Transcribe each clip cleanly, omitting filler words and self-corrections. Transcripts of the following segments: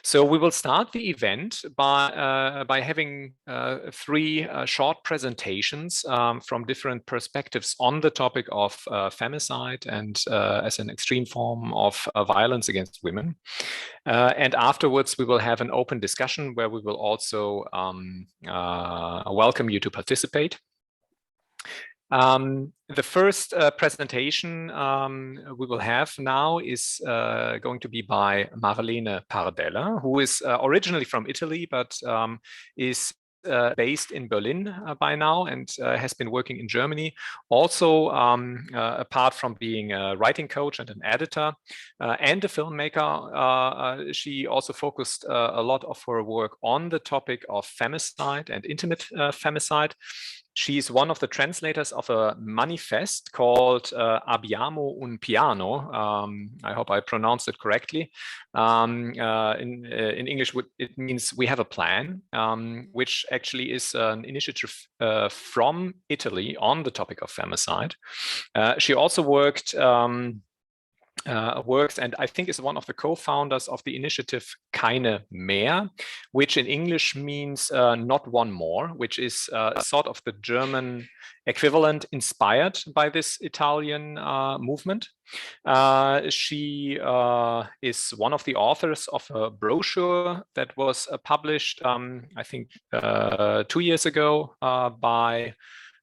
So we will start the event by having three short presentations from different perspectives on the topic of femicide and as an extreme form of violence against women. And afterwards, we will have an open discussion where we will also welcome you to participate. The first presentation we will have now is going to be by Marlene Pardeller, who is originally from Italy, but is based in Berlin by now and has been working in Germany. Also, apart from being a writing coach and an editor and a filmmaker, she also focused a lot of her work on the topic of femicide and intimate femicide. She's one of the translators of a manifest called Abbiamo un piano. I hope I pronounced it correctly. In English, it means we have a plan, which actually is an initiative from Italy on the topic of femicide. She also works and I think is one of the co-founders of the initiative Keine mehr, which in English means not one more, which is sort of the German equivalent inspired by this Italian movement. She is one of the authors of a brochure that was published, I think 2 years ago by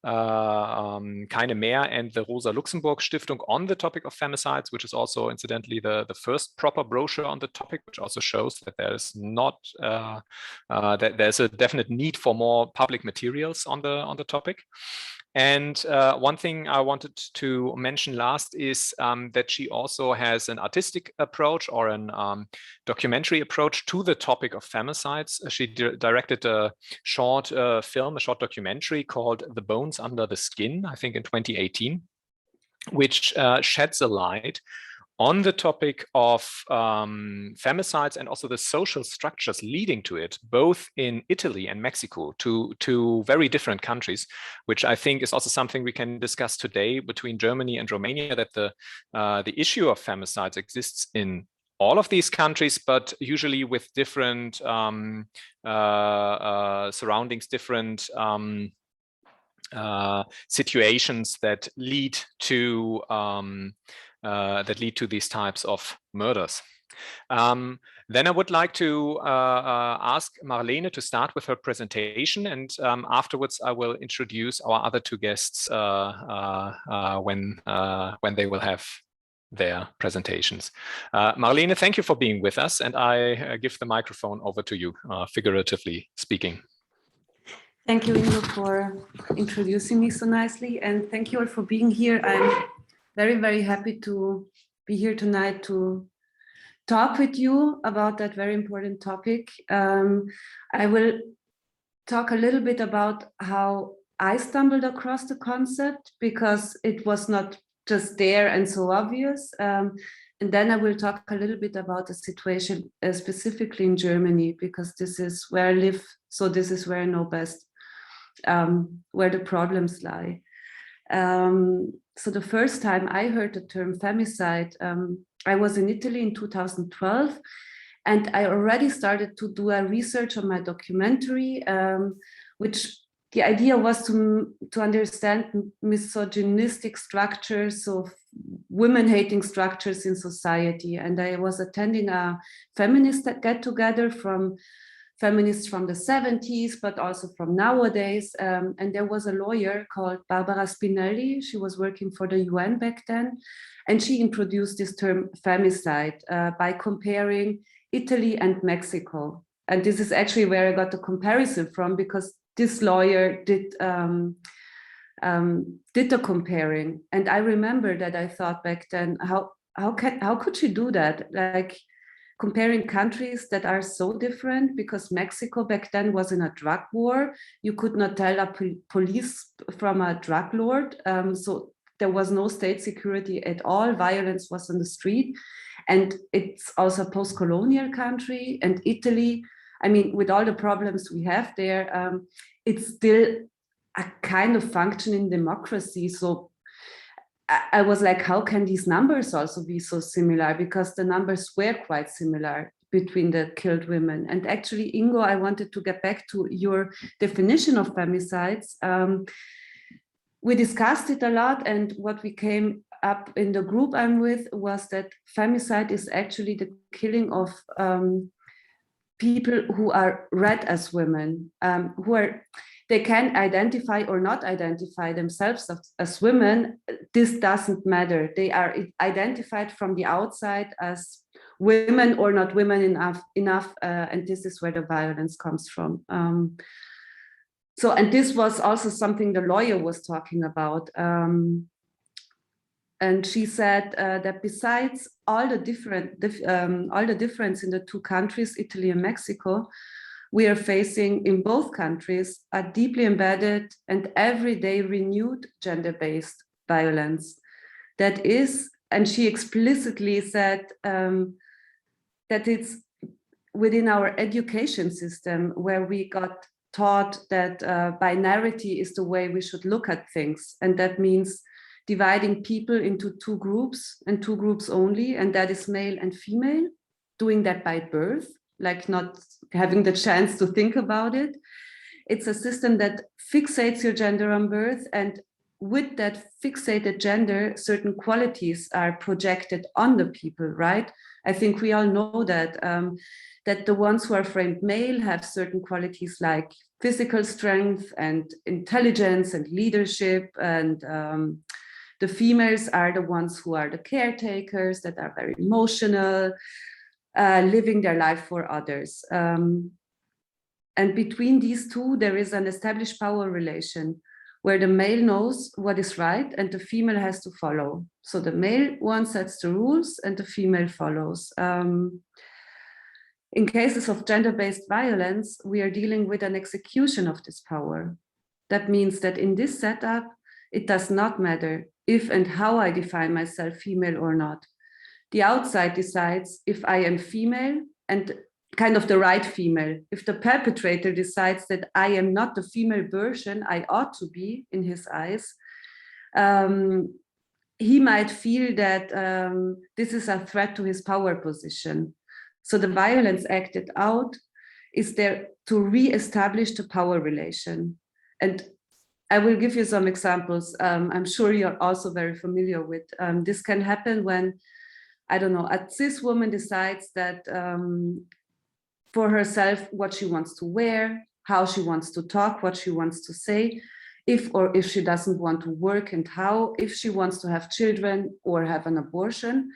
Keine mehr and the Rosa Luxemburg Stiftung on the topic of femicides, which is also incidentally the first proper brochure on the topic, which also shows that there is not that there's a definite need for more public materials on the topic. And one thing I wanted to mention last is that she also has an artistic approach or an documentary approach to the topic of femicides. She directed a short film, a short documentary called The Bones Under the Skin, I think in 2018, which sheds a light on the topic of femicides and also the social structures leading to it, both in Italy and Mexico, two very different countries, which I think is also something we can discuss today between Germany and Romania, that the issue of femicides exists in all of these countries, but usually with different surroundings, different situations that lead to these types of murders. Then I would like to ask Marlene to start with her presentation, and afterwards I will introduce our other two guests when they will have their presentations. Marlene, thank you for being with us, and I give the microphone over to you, figuratively speaking. Thank you, Ingo, for introducing me so nicely, and thank you all for being here. I'm very, very happy to be here tonight to talk with you about that very important topic. I will talk a little bit about how I stumbled across the concept, because it was not just there and so obvious. And then I will talk a little bit about the situation specifically in Germany, because this is where I live, so this is where I know best where the problems lie. So the first time I heard the term femicide, I was in Italy in 2012, and I already started to do a research on my documentary, which the idea was to understand misogynistic structures, so women-hating structures in society. And I was attending a feminist get-together from feminists from the 70s, but also from nowadays. And there was a lawyer called Barbara Spinelli. She was working for the UN back then. And she introduced this term femicide by comparing Italy and Mexico. And this is actually where I got the comparison from, because this lawyer did the comparing. And I remember that I thought back then, how could she do that? Like, comparing countries that are so different, because Mexico back then was in a drug war. You could not tell a police from a drug lord. So there was no state security at all. Violence was on the street. And it's also a post-colonial country. And Italy, I mean, with all the problems we have there, it's still a kind of functioning democracy. So I was like, how can these numbers also be so similar? Because the numbers were quite similar. between the killed women. And actually, Ingo, I wanted to get back to your definition of femicides. We discussed it a lot, and what we came up in the group I'm with was that femicide is actually the killing of people who are read as women, they can identify or not identify themselves as women. This doesn't matter. They are identified from the outside as women or not women enough, and this is where the violence comes from. And this was also something the lawyer was talking about. And she said that besides all the difference in the two countries, Italy and Mexico, we are facing in both countries a deeply embedded and everyday renewed gender-based violence. That is, and she explicitly said that it's within our education system where we got taught that binarity is the way we should look at things. And that means dividing people into two groups and two groups only, and that is male and female, doing that by birth, like not having the chance to think about it. It's a system that fixates your gender on birth, and with that fixated gender, certain qualities are projected on the people, right? I think we all know that, that the ones who are framed male have certain qualities like physical strength and intelligence and leadership, and the females are the ones who are the caretakers, that are very emotional, living their life for others. And between these two, there is an established power relation where the male knows what is right and the female has to follow. So the male one sets the rules and the female follows. In cases of gender-based violence, we are dealing with an execution of this power. That means that in this setup, it does not matter if and how I define myself female or not. The outside decides if I am female and kind of the right female. If the perpetrator decides that I am not the female version I ought to be in his eyes, he might feel that this is a threat to his power position. So the violence acted out is there to re-establish the power relation. And I will give you some examples. I'm sure you're also very familiar with. This can happen when, I don't know, a cis woman decides that for herself what she wants to wear, how she wants to talk, what she wants to say, if she doesn't want to work and how, if she wants to have children or have an abortion,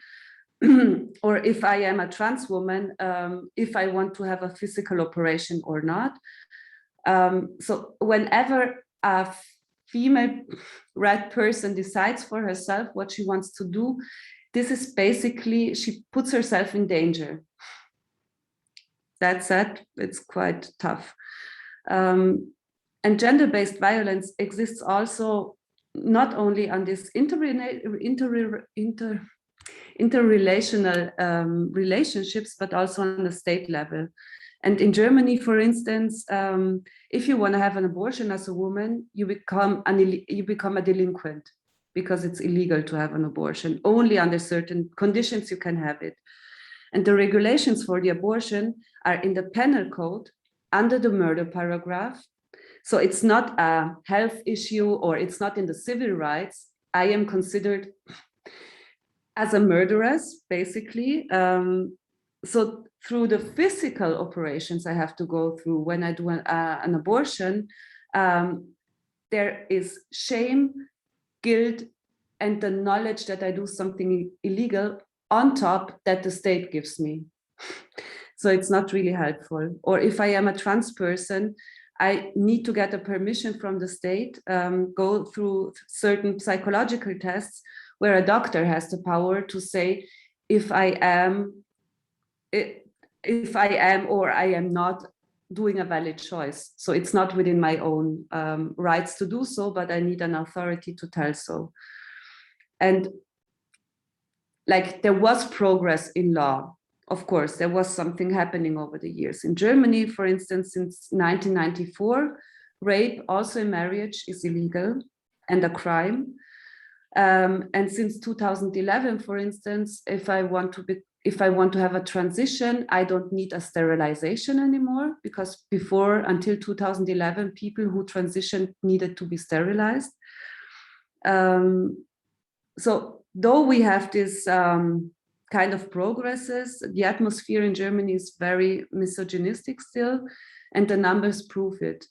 or if I am a trans woman, if I want to have a physical operation or not. So whenever a female red person decides for herself what she wants to do, this is basically, she puts herself in danger. That said, it's quite tough. And gender-based violence exists also not only on this interrelational relationships, but also on the state level. And in Germany, for instance, if you want to have an abortion as a woman, you become a delinquent because it's illegal to have an abortion. Only under certain conditions you can have it. And the regulations for the abortion are in the penal code under the murder paragraph. So it's not a health issue or it's not in the civil rights. I am considered as a murderess, basically. So through the physical operations I have to go through when I do an abortion, there is shame, guilt, and the knowledge that I do something illegal on top that the state gives me. So it's not really helpful. Or if I am a trans person, I need to get a permission from the state, go through certain psychological tests where a doctor has the power to say if I am or I am not doing a valid choice. So it's not within my own rights to do so, but I need an authority to tell so. And like there was progress in law. Of course, there was something happening over the years. In Germany, for instance, since 1994, rape, also in marriage, is illegal and a crime. And since 2011, for instance, if I want to if I want to have a transition, I don't need a sterilization anymore, because before, until 2011, people who transitioned needed to be sterilized. So though we have this kind of progresses, the atmosphere in Germany is very misogynistic still, and the numbers prove it.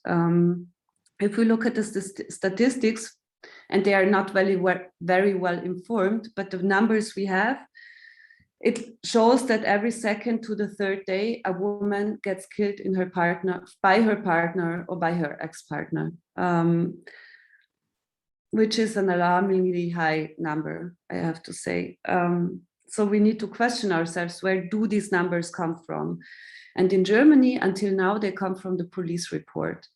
If we look at the statistics, and they are not very well informed, but the numbers we have, it shows that every second to the third day, a woman gets killed in her partner, by her partner or by her ex-partner, which is an alarmingly high number, I have to say. So we need to question ourselves, where do these numbers come from? And in Germany, until now, they come from the police report.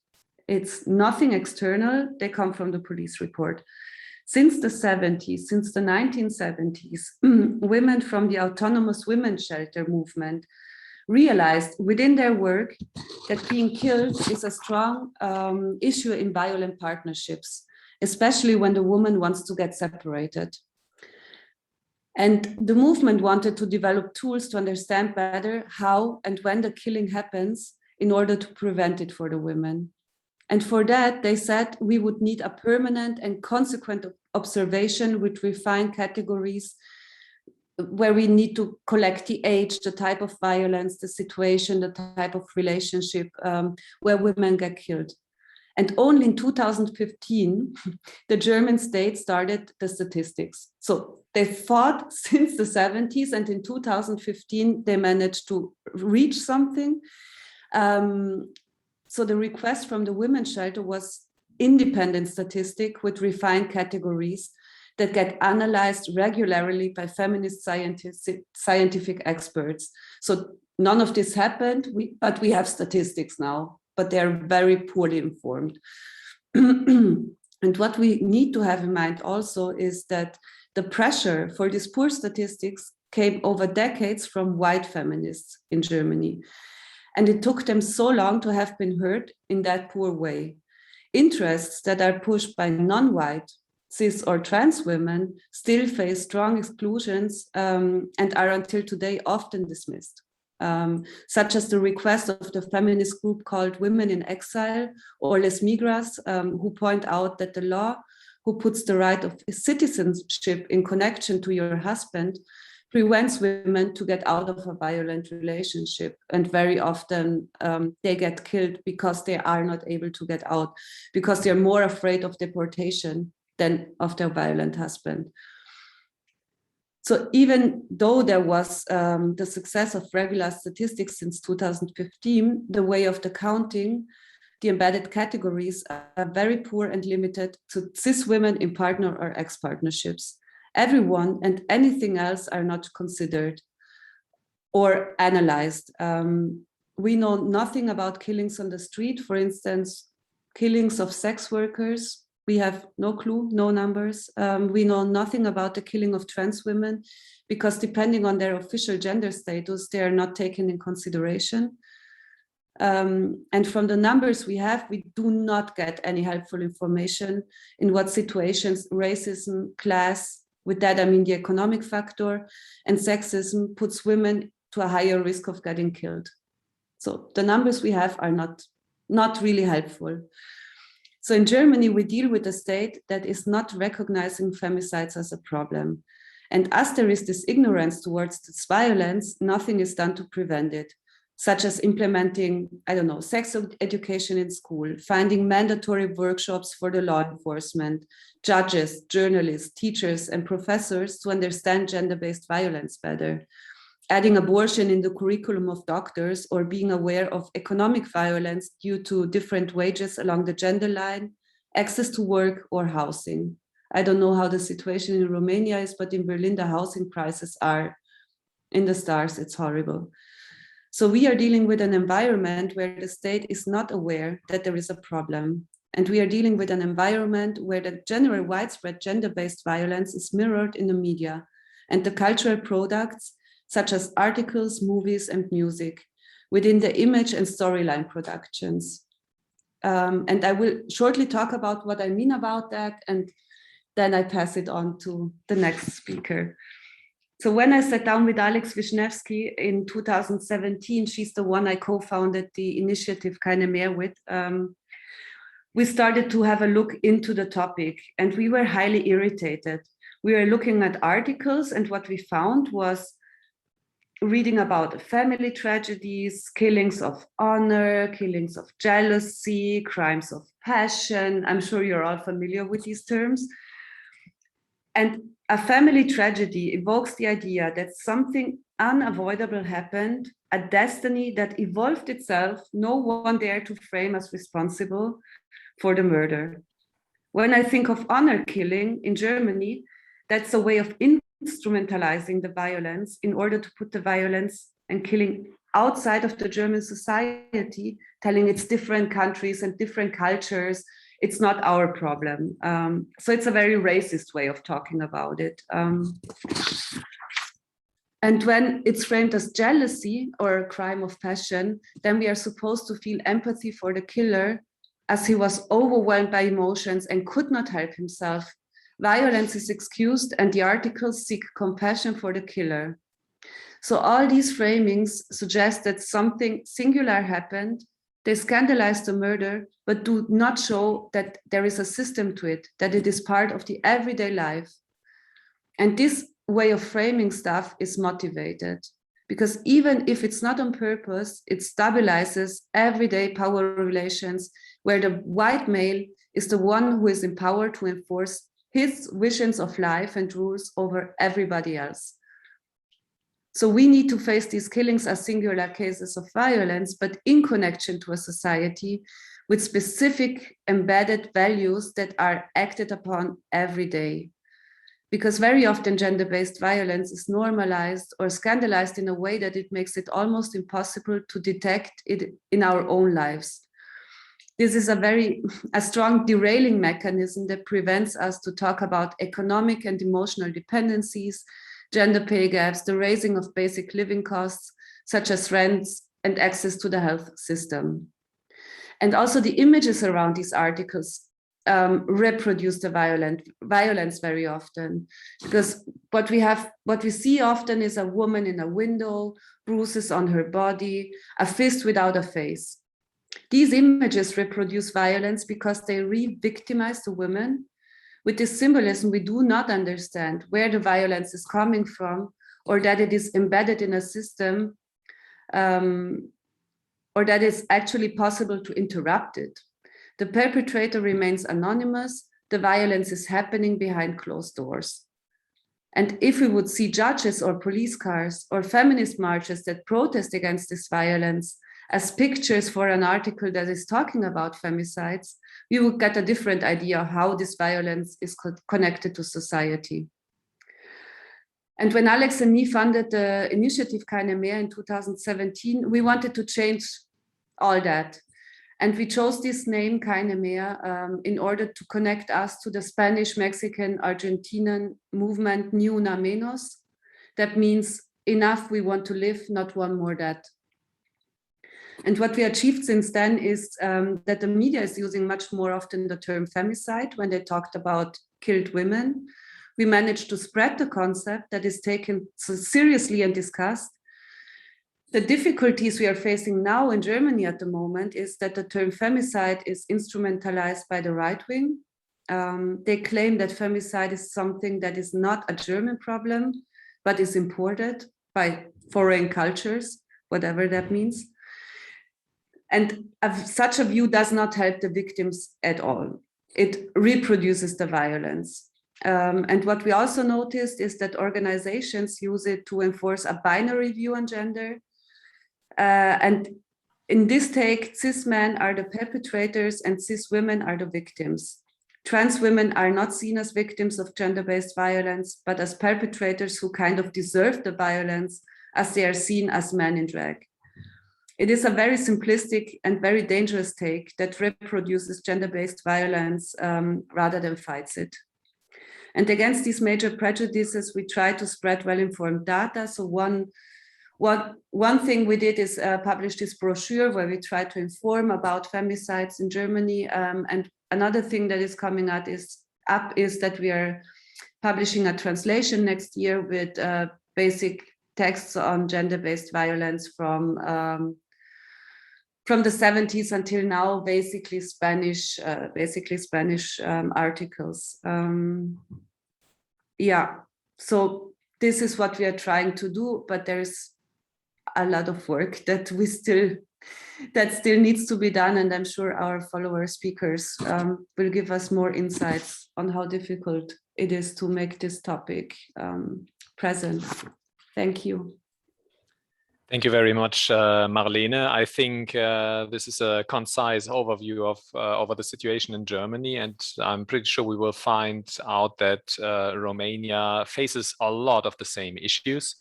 It's nothing external, they come from the police report. Since the 70s, since the 1970s, women from the autonomous women's shelter movement realized within their work that being killed is a strong issue in violent partnerships, especially when the woman wants to get separated. And the movement wanted to develop tools to understand better how and when the killing happens in order to prevent it for the women. And for that, they said we would need a permanent and consequent observation with refined categories, where we need to collect the age, the type of violence, the situation, the type of relationship where women get killed. And only in 2015, the German state started the statistics. So they fought since the 70s, and in 2015, they managed to reach something. So the request from the women's shelter was independent statistic with refined categories that get analyzed regularly by feminist scientific experts. So none of this happened, but we have statistics now, but they're very poorly informed. And what we need to have in mind also is that the pressure for these poor statistics came over decades from white feminists in Germany. And it took them so long to have been heard in that poor way. Interests that are pushed by non-white, cis or trans women still face strong exclusions and are until today often dismissed, such as the request of the feminist group called Women in Exile or Les Migras, who point out that the law who puts the right of citizenship in connection to your husband prevents women to get out of a violent relationship. And very often they get killed because they are not able to get out, because they're more afraid of deportation than of their violent husband. So even though there was the success of regular statistics since 2015, the way of the counting, the embedded categories are very poor and limited to cis women in partner or ex-partnerships. Everyone and anything else are not considered or analyzed. We know nothing about killings on the street. For instance, killings of sex workers, we have no clue, no numbers. We know nothing about the killing of trans women, because depending on their official gender status, they are not taken in consideration. And from the numbers we have, we do not get any helpful information in what situations racism, class, with that I mean the economic factor, and sexism puts women to a higher risk of getting killed. So the numbers we have are not really helpful. So in Germany, we deal with a state that is not recognizing femicides as a problem. And as there is this ignorance towards this violence, nothing is done to prevent it, such as implementing, I don't know, sex education in school, finding mandatory workshops for the law enforcement, judges, journalists, teachers, and professors to understand gender-based violence better, adding abortion in the curriculum of doctors, or being aware of economic violence due to different wages along the gender line, access to work or housing. I don't know how the situation in Romania is, but in Berlin, the housing prices are in the stars. It's horrible. So we are dealing with an environment where the state is not aware that there is a problem. And we are dealing with an environment where the general widespread gender-based violence is mirrored in the media and the cultural products, such as articles, movies, and music, within the image and storyline productions. And I will shortly talk about what I mean about that, and then I pass it on to the next speaker. So when I sat down with Alex Wisniewski in 2017, she's the one I co-founded the initiative Keine Mehr with, we started to have a look into the topic, and we were highly irritated. We were looking at articles, and what we found was reading about family tragedies, killings of honor, killings of jealousy, crimes of passion. I'm sure you're all familiar with these terms. And a family tragedy evokes the idea that something unavoidable happened, a destiny that evolved itself, no one dared to frame as responsible for the murder. When I think of honor killing in Germany, that's a way of instrumentalizing the violence in order to put the violence and killing outside of the German society, telling it's different countries and different cultures. It's not our problem. So it's a very racist way of talking about it. And when it's framed as jealousy or a crime of passion, then we are supposed to feel empathy for the killer as he was overwhelmed by emotions and could not help himself. Violence is excused and the articles seek compassion for the killer. So all these framings suggest that something singular happened. They scandalize the murder, but do not show that there is a system to it, that it is part of the everyday life. And this way of framing stuff is motivated, because even if it's not on purpose, it stabilizes everyday power relations where the white male is the one who is empowered to enforce his visions of life and rules over everybody else. So we need to face these killings as singular cases of violence, but in connection to a society with specific embedded values that are acted upon every day. Because very often gender-based violence is normalized or scandalized in a way that it makes it almost impossible to detect it in our own lives. This is a strong derailing mechanism that prevents us to talk about economic and emotional dependencies, gender pay gaps, the raising of basic living costs, such as rents and access to the health system. And also the images around these articles reproduce the violence very often, because what we see often is a woman in a window, bruises on her body, a fist without a face. These images reproduce violence because they re-victimize the women. With this symbolism, we do not understand where the violence is coming from, or that it is embedded in a system, or that it's actually possible to interrupt it. The perpetrator remains anonymous. The violence is happening behind closed doors. And if we would see judges or police cars or feminist marches that protest against this violence as pictures for an article that is talking about femicides, we would get a different idea of how this violence is connected to society. And when Alex and me funded the initiative Keine Mehr in 2017, we wanted to change all that. And we chose this name, Keine Mehr, in order to connect us to the Spanish, Mexican, Argentinian movement, Ni Una Menos. That means enough, we want to live, not one more death. And what we achieved since then is that the media is using much more often the term femicide when they talked about killed women. We managed to spread the concept that is taken so seriously and discussed. The difficulties we are facing now in Germany at the moment is that the term femicide is instrumentalized by the right wing. They claim that femicide is something that is not a German problem, but is imported by foreign cultures, whatever that means. And such a view does not help the victims at all. It reproduces the violence. And what we also noticed is that organizations use it to enforce a binary view on gender. And in this take, cis men are the perpetrators and cis women are the victims. Trans women are not seen as victims of gender-based violence, but as perpetrators who kind of deserve the violence as they are seen as men in drag. It is a very simplistic and very dangerous take that reproduces gender-based violence rather than fights it. And against these major prejudices, we try to spread well-informed data. So one thing we did is publish this brochure where we try to inform about femicides in Germany. And another thing that is coming up is that we are publishing a translation next year with basic texts on gender-based violence from the 70s until now, basically Spanish articles. Yeah, so this is what we are trying to do, but there's a lot of work that still needs to be done, and I'm sure our follower speakers will give us more insights on how difficult it is to make this topic present. Thank you. Thank you very much, Marlene. I think this is a concise overview of over the situation in Germany, and I'm pretty sure we will find out that Romania faces a lot of the same issues.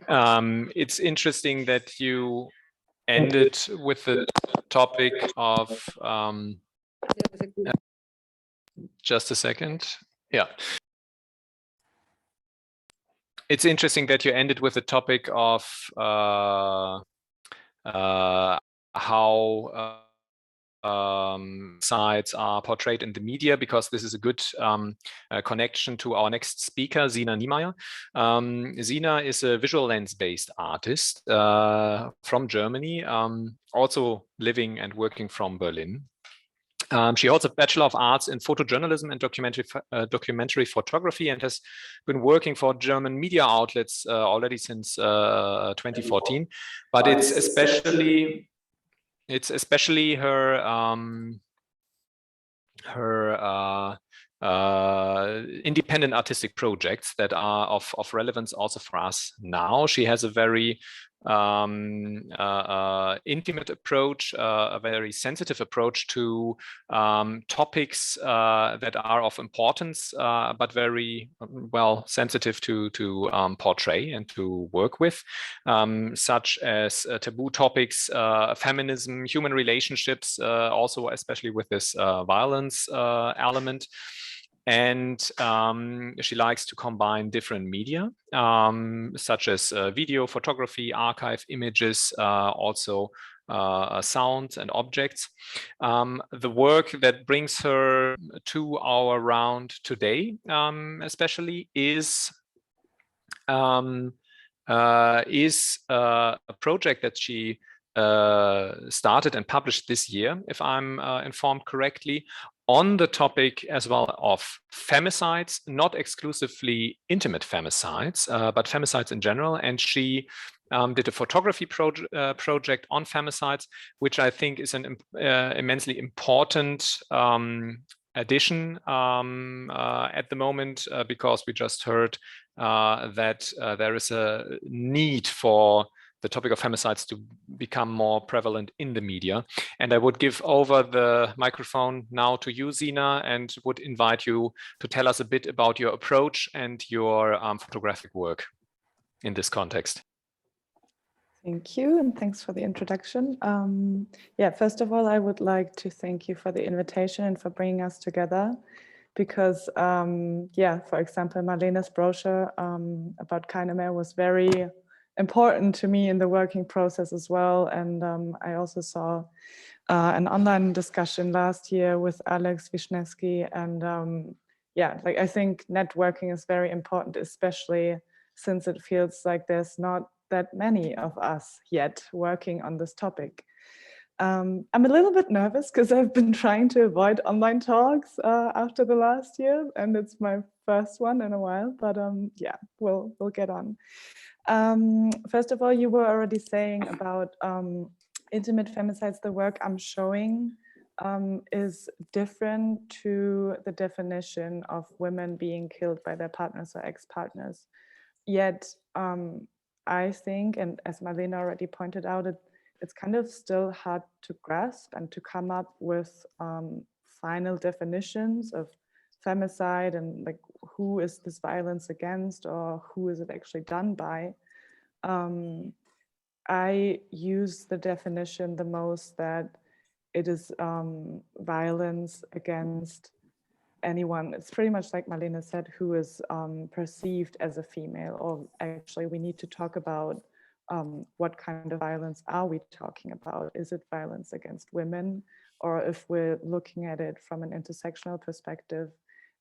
It's interesting that you ended with the topic of just a second. Yeah. It's interesting that you ended with the topic of how sides are portrayed in the media, because this is a good connection to our next speaker, Sina Niemeyer. Sina is a visual lens-based artist from Germany, also living and working from Berlin. She holds a Bachelor of Arts in Photojournalism and documentary photography, and has been working for German media outlets already since 2014. But it's especially her independent artistic projects that are of relevance also for us now. She has a very intimate approach, a very sensitive approach to topics that are of importance, but very well sensitive to portray and to work with, such as taboo topics, feminism, human relationships, also especially with this violence element. And she likes to combine different media, such as video, photography, archive images, also sound and objects. The work that brings her to our round today, especially, is a project that she started and published this year, if I'm informed correctly, on the topic as well of femicides, not exclusively intimate femicides, but femicides in general. And she did a photography project on femicides, which I think is an immensely important addition at the moment, because we just heard that there is a need for the topic of femicides to become more prevalent in the media. And I would give over the microphone now to you, Sina, and would invite you to tell us a bit about your approach and your photographic work in this context. Thank you, and thanks for the introduction. Yeah, first of all, I would like to thank you for the invitation and for bringing us together, because, yeah, for example, Marlene's brochure about crimele was very important to me in the working process as well. And I also saw an online discussion last year with Alex Wisniewski, and yeah, like I think networking is very important, especially since it feels like there's not that many of us yet working on this topic. I'm a little bit nervous because I've been trying to avoid online talks after the last year, and it's my first one in a while, but yeah, we'll get on. First of all, you were already saying about intimate femicides. The work I'm showing is different to the definition of women being killed by their partners or ex-partners. Yet, I think, and as Marlene already pointed out, it's kind of still hard to grasp and to come up with final definitions of femicide and like who is this violence against or who is it actually done by. I use the definition the most that it is violence against anyone. It's pretty much like Marlene said, who is perceived as a female, or actually we need to talk about what kind of violence are we talking about? Is it violence against women? Or if we're looking at it from an intersectional perspective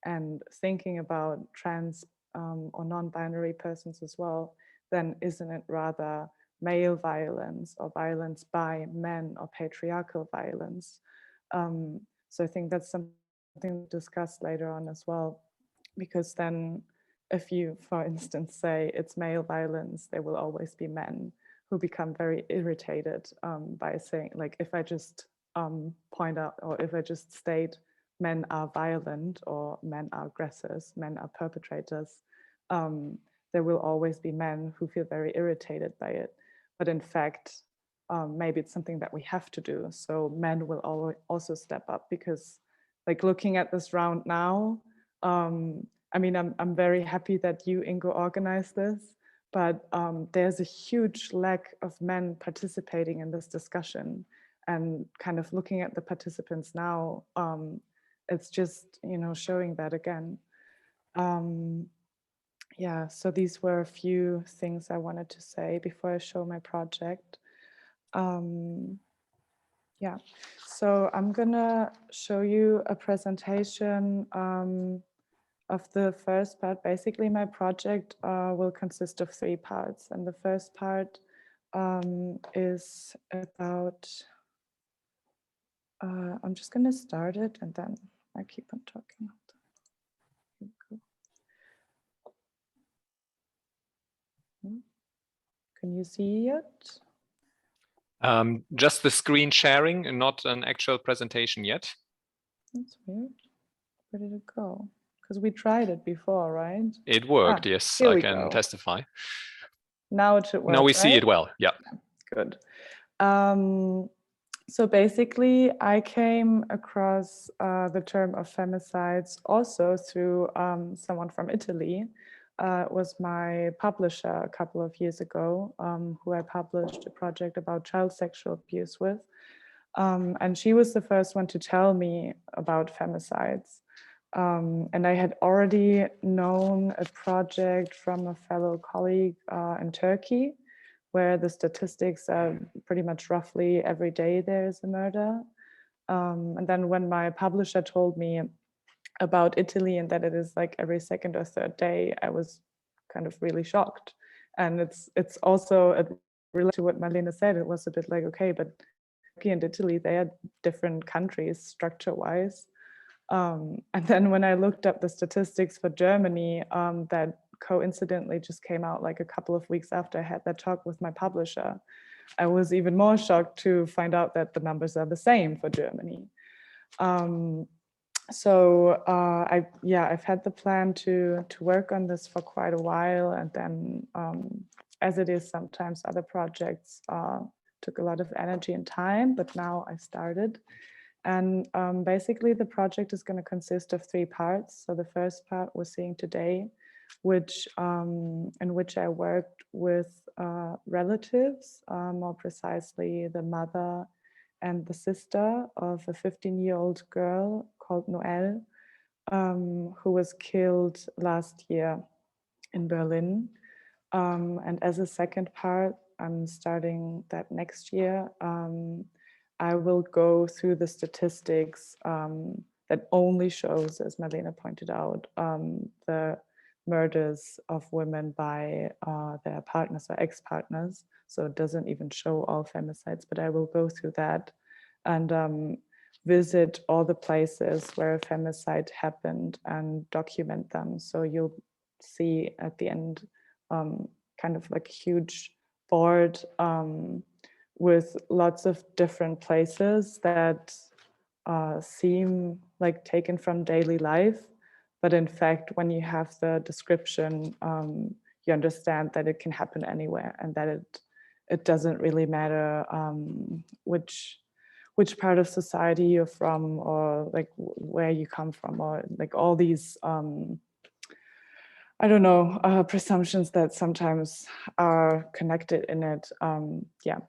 and thinking about trans or non-binary persons as well, then isn't it rather male violence or violence by men or patriarchal violence? So I think that's something to discuss later on as well, because then if you, for instance, say it's male violence, there will always be men who become very irritated by saying, like, if I just point out, or if I just state men are violent or men are aggressors, men are perpetrators, there will always be men who feel very irritated by it. But in fact, maybe it's something that we have to do. So men will also step up, because like looking at this round now, I mean, I'm very happy that you, Ingo, organized this, but there's a huge lack of men participating in this discussion. And kind of looking at the participants now, it's just, you know, showing that again. Yeah, so these were a few things I wanted to say before I show my project. Yeah, so I'm gonna show you a presentation of the first part. Basically, my project will consist of 3 parts, and the first part is about, I'm just gonna start it and then I keep on talking. Here we go. Can you see it? Just the screen sharing and not an actual presentation yet. That's weird. Where did it go? Because we tried it before, right? It worked, yes, here I we can go. testify. Now it should work. Now we right? see it well, yeah. Good. So basically, I came across the term of femicides also through someone from Italy. It was my publisher a couple of years ago, who I published a project about child sexual abuse with. And she was the first one to tell me about femicides. And I had already known a project from a fellow colleague in Turkey, where the statistics are pretty much roughly every day there's a murder. And then when my publisher told me about Italy and that it is like every second or third day, I was kind of really shocked. And it's also related to what Marlene said. It was a bit like, okay, but Turkey and Italy, they are different countries structure-wise. And then when I looked up the statistics for Germany, that coincidentally just came out like a couple of weeks after I had that talk with my publisher, I was even more shocked to find out that the numbers are the same for Germany. So I've had the plan to work on this for quite a while, and then as it is sometimes other projects took a lot of energy and time, but now I started. And basically the project is going to consist of 3 parts. So the first part we're seeing today, in which I worked with relatives, more precisely the mother and the sister of a 15-year-old girl called Noelle, who was killed last year in Berlin. And as a second part, I'm starting that next year. I will go through the statistics that only shows, as Marlene pointed out, the murders of women by their partners or ex-partners. So it doesn't even show all femicides, but I will go through that and visit all the places where a femicide happened and document them. So you'll see at the end kind of like a huge board with lots of different places that seem like taken from daily life. But in fact, when you have the description, you understand that it can happen anywhere, and that it doesn't really matter which part of society you're from, or like where you come from, or like all these I don't know, presumptions that sometimes are connected in it. Yeah.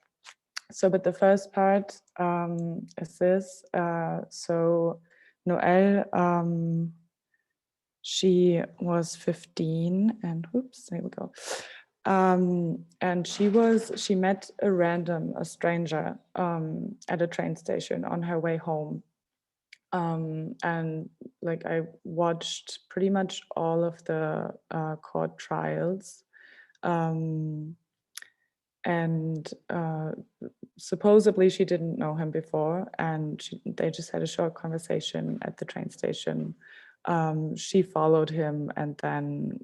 So, but the first part is this. So Noelle, she was 15 and whoops, there we go. And she met a stranger at a train station on her way home. And like I watched pretty much all of the court trials. And supposedly she didn't know him before, and they just had a short conversation at the train station. She followed him, and then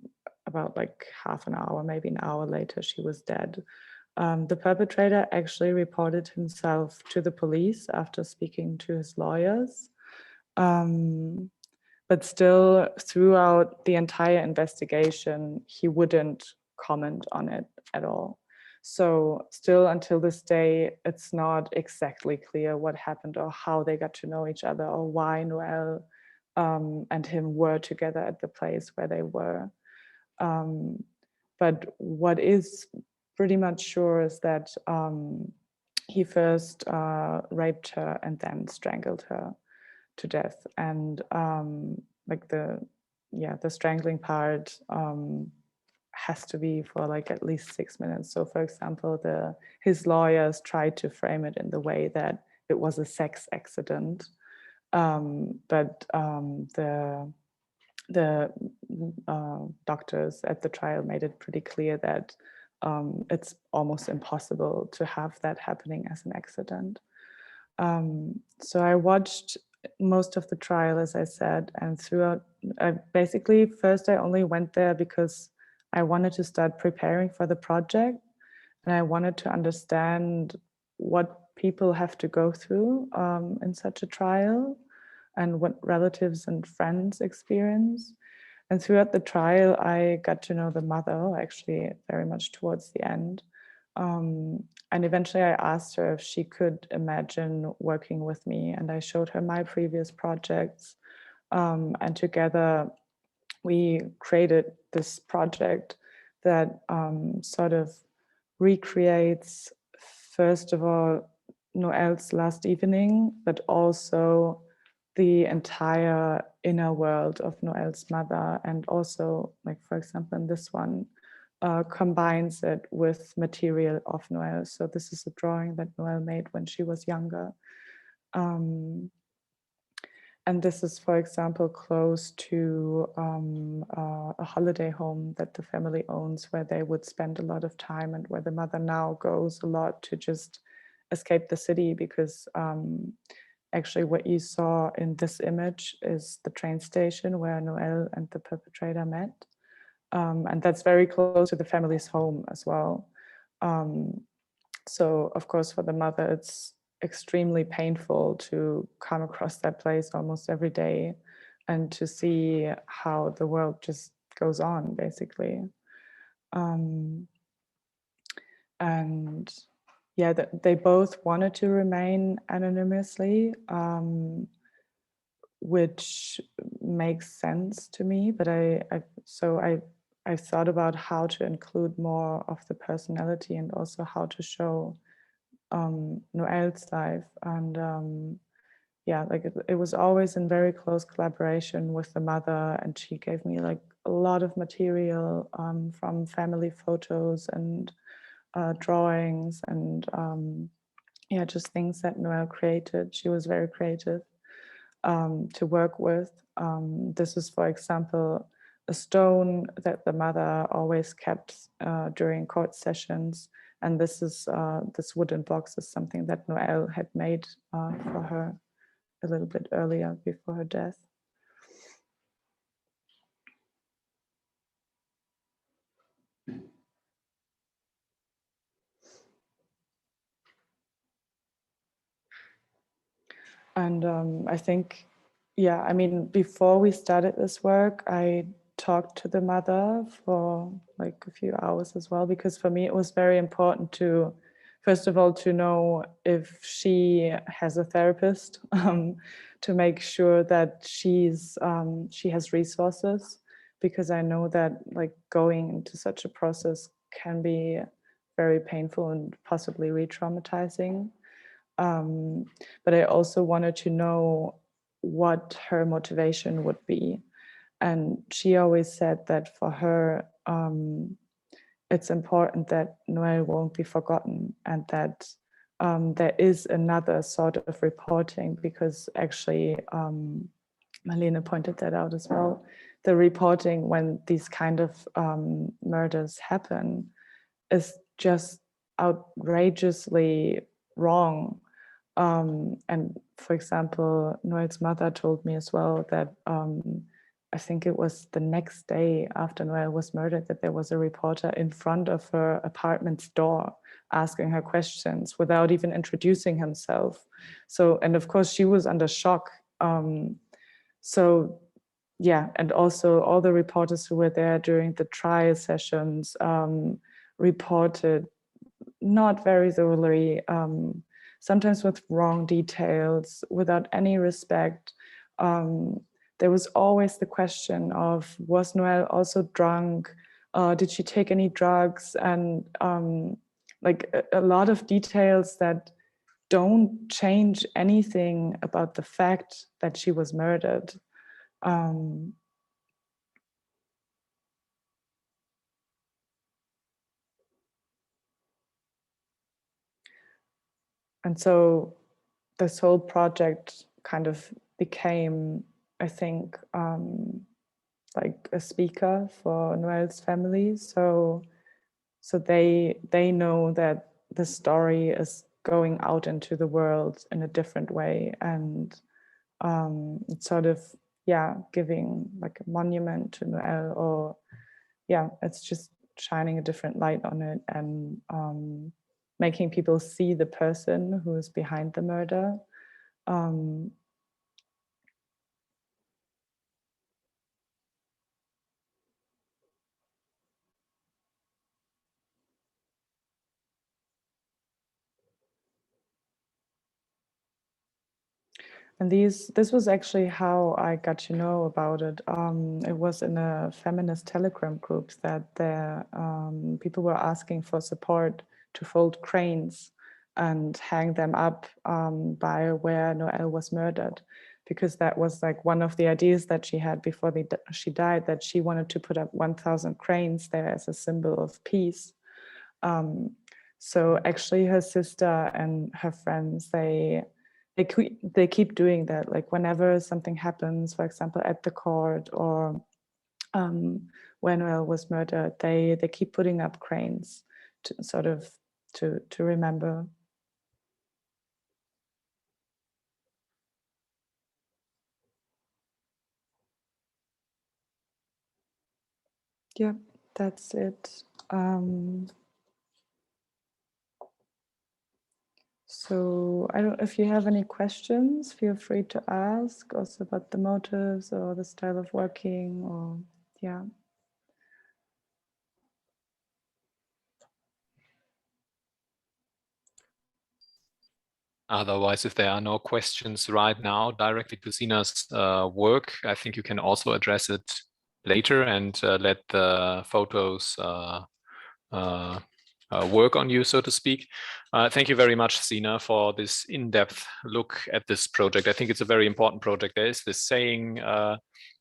about like half an hour, maybe an hour later, she was dead. The perpetrator actually reported himself to the police after speaking to his lawyers. But still, throughout the entire investigation, he wouldn't comment on it at all. So still until this day, it's not exactly clear what happened or how they got to know each other or why Noel and him were together at the place where they were. But what is pretty much sure is that he first raped her and then strangled her to death. And like the strangling part has to be for like at least 6 minutes. So for example, his lawyers tried to frame it in the way that it was a sex accident, but the doctors at the trial made it pretty clear that it's almost impossible to have that happening as an accident. So I watched most of the trial, as I said, and throughout, basically first I only went there because I wanted to start preparing for the project, and I wanted to understand what people have to go through in such a trial and what relatives and friends experience. And throughout the trial, I got to know the mother, actually very much towards the end. And eventually I asked her if she could imagine working with me, and I showed her my previous projects. And together we created this project that sort of recreates, first of all, Noel's last evening, but also the entire inner world of Noel's mother. And also, like, for example, in this one, combines it with material of Noel. So this is a drawing that Noel made when she was younger. And this is, for example, close to a holiday home that the family owns, where they would spend a lot of time, and where the mother now goes a lot to just escape the city, because actually what you saw in this image is the train station where Noel and the perpetrator met. And that's very close to the family's home as well. So of course, for the mother, it's extremely painful to come across that place almost every day and to see how the world just goes on, basically. And yeah, they both wanted to remain anonymously, which makes sense to me. But I thought about how to include more of the personality and also how to show Noel's life. And yeah, like it was always in very close collaboration with the mother, and she gave me like a lot of material from family photos and drawings and yeah, just things that Noel created. She was very creative to work with. This is, for example, a stone that the mother always kept during court sessions. And this is this wooden box is something that Noel had made for her a little bit earlier, before her death. And I think, yeah, I mean, before we started this work, I talked to the mother for like a few hours as well, because for me it was very important to, first of all, to know if she has a therapist, to make sure that she has resources, because I know that like going into such a process can be very painful and possibly re-traumatizing. But I also wanted to know what her motivation would be. And she always said that for her, it's important that Noel won't be forgotten, and that there is another sort of reporting, because actually, Marlene pointed that out as well, the reporting when these kind of murders happen is just outrageously wrong. And for example, Noel's mother told me as well that I think it was the next day after Noel was murdered that there was a reporter in front of her apartment's door asking her questions without even introducing himself. So, and of course she was under shock. So yeah, and also all the reporters who were there during the trial sessions reported not very thoroughly, sometimes with wrong details, without any respect. There was always the question of, was Noel also drunk? Did she take any drugs? And like a lot of details that don't change anything about the fact that she was murdered. And so this whole project kind of became, I think, like a speaker for Noel's family. So they know that the story is going out into the world in a different way, and it's sort of, yeah, giving like a monument to Noel, or yeah, it's just shining a different light on it, and making people see the person who is behind the murder. And this was actually how I got to know about it. It was in a feminist Telegram group that people were asking for support to fold cranes and hang them up by where Noel was murdered, because that was like one of the ideas that she had before she died, that she wanted to put up 1,000 cranes there as a symbol of peace. So actually her sister and her friends, they keep doing that. Like whenever something happens, for example, at the court or when Noel was murdered, they keep putting up cranes to sort of to remember. Yeah, that's it. So I don't, if you have any questions, feel free to ask also about the motives or the style of working, or yeah. Otherwise, if there are no questions right now directly to Sina's work, I think you can also address it later and let the photos work on you, so to speak. Thank you very much, Sina, for this in-depth look at this project. I think it's a very important project. There is this saying,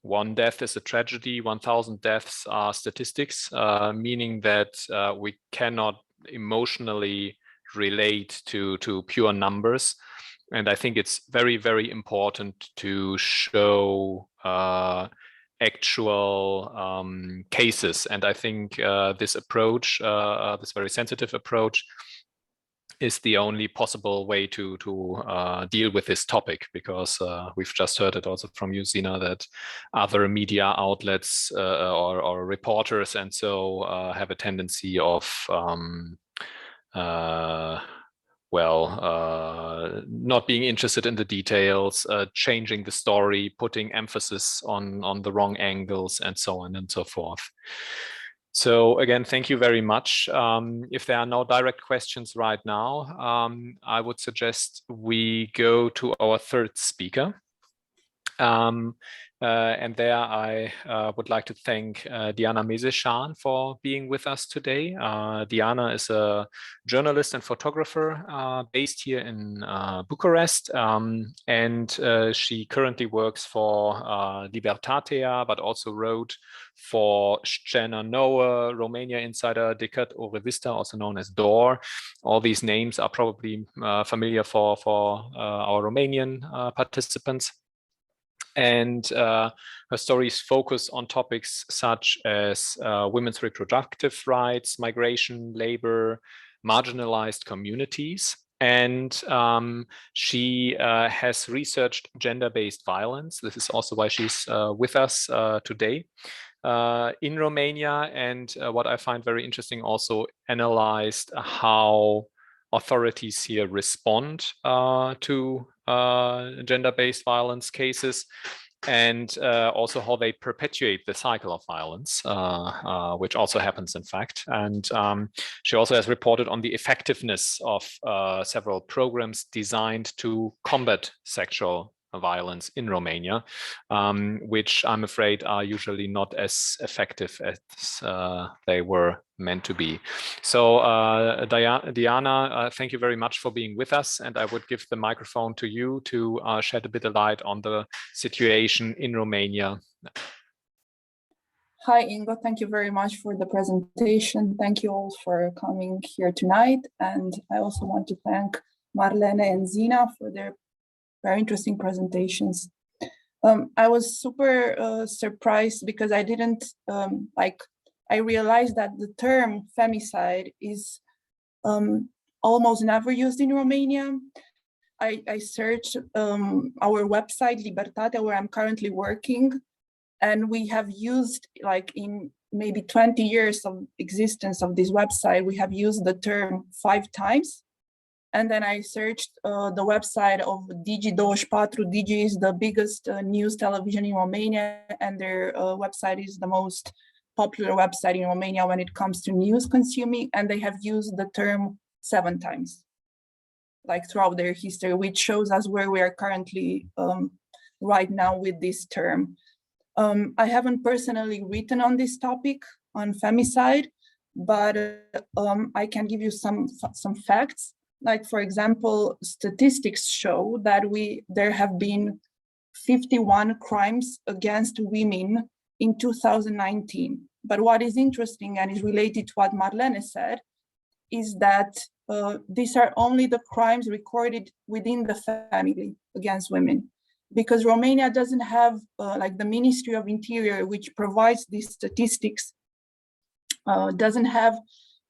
one death is a tragedy, 1,000 deaths are statistics, meaning that we cannot emotionally relate to pure numbers. And I think it's very, very important to show actual cases. And I think this approach, this very sensitive approach, is the only possible way to deal with this topic, because we've just heard it also from you, Sina, that other media outlets or reporters and so have a tendency of not being interested in the details, changing the story, putting emphasis on the wrong angles, and so on and so forth. So again, thank you very much. If there are no direct questions right now, I would suggest we go to our third speaker. And there I would like to thank Diana Meseșan for being with us today. Diana is a journalist and photographer based here in Bucharest, and she currently works for Libertatea, but also wrote for Scena Noe, Romania Insider, Decad or Revista, also known as DOR. All these names are probably familiar for our Romanian participants. And her stories focus on topics such as women's reproductive rights, migration, labor, marginalized communities. And she has researched gender-based violence. This is also why she's with us today in Romania. And what I find very interesting, also analyzed how authorities here respond to gender-based violence cases, and also how they perpetuate the cycle of violence, which also happens in fact. And she also has reported on the effectiveness of several programs designed to combat sexual violence in Romania, which I'm afraid are usually not as effective as they were meant to be. So Diana, thank you very much for being with us, and I would give the microphone to you to shed a bit of light on the situation in Romania. Hi, Ingo. Thank you very much for the presentation. Thank you all for coming here tonight. And I also want to thank Marlene and Sina for their very interesting presentations. I was super surprised because I didn't I realized that the term femicide is almost never used in Romania. I searched our website, Libertate, where I'm currently working, and we have used, like, in maybe 20 years of existence of this website, we have used the term 5 times. And then I searched the website of Digi24. Digi is the biggest news television in Romania, and their website is the most popular website in Romania when it comes to news consuming, and they have used the term 7 times, like throughout their history, which shows us where we are currently right now with this term. I haven't personally written on this topic, on femicide, but I can give you some facts. Like, for example, statistics show that there have been 51 crimes against women in 2019. But what is interesting and is related to what Marlene said is that these are only the crimes recorded within the family against women, because Romania doesn't have like the Ministry of Interior, which provides these statistics, doesn't have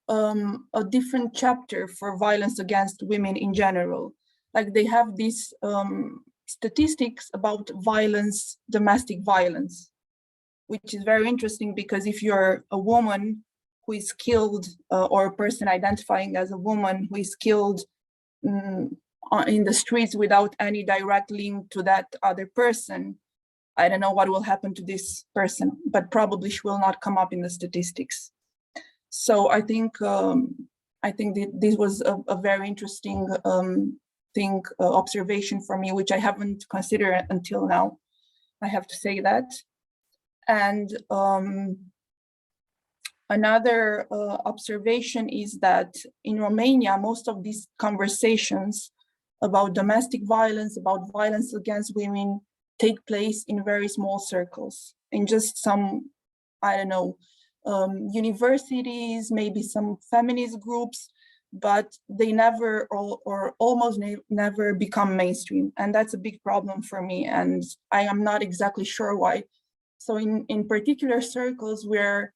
a different chapter for violence against women in general. Like, they have these statistics about violence, domestic violence, which is very interesting, because if you're a woman who is killed or a person identifying as a woman who is killed in the streets without any direct link to that other person, I don't know what will happen to this person, but probably she will not come up in the statistics. So I think this was a very interesting observation for me, which I haven't considered until now. I have to say that. And another observation is that in Romania, most of these conversations about domestic violence, about violence against women, take place in very small circles, in just some, I don't know, universities, maybe some feminist groups, but they never or almost never become mainstream. And that's a big problem for me, and I am not exactly sure why. So in particular circles, we're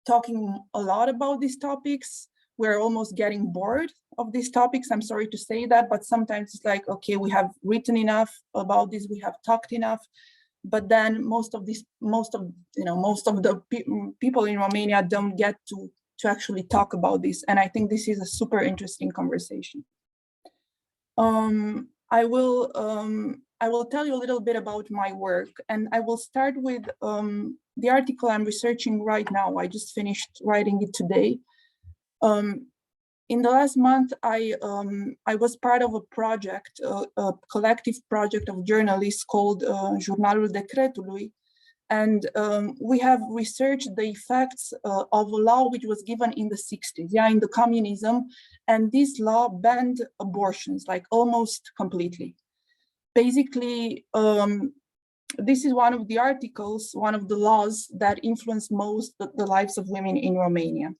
talking a lot about these topics. We're almost getting bored of these topics. I'm sorry to say that, but sometimes it's like, okay, we have written enough about this, we have talked enough. But then most of the people in Romania don't get to actually talk about this. And I think this is a super interesting conversation. I will tell you a little bit about my work, and I will start with the article I'm researching right now. I just finished writing it today. In the last month, I was part of a project, a collective project of journalists called Jurnalul Decretului, and we have researched the effects of a law which was given in the 60s, in the communism, and this law banned abortions, like almost completely. Basically, this is one of the articles, one of the laws that influenced most the lives of women in Romania.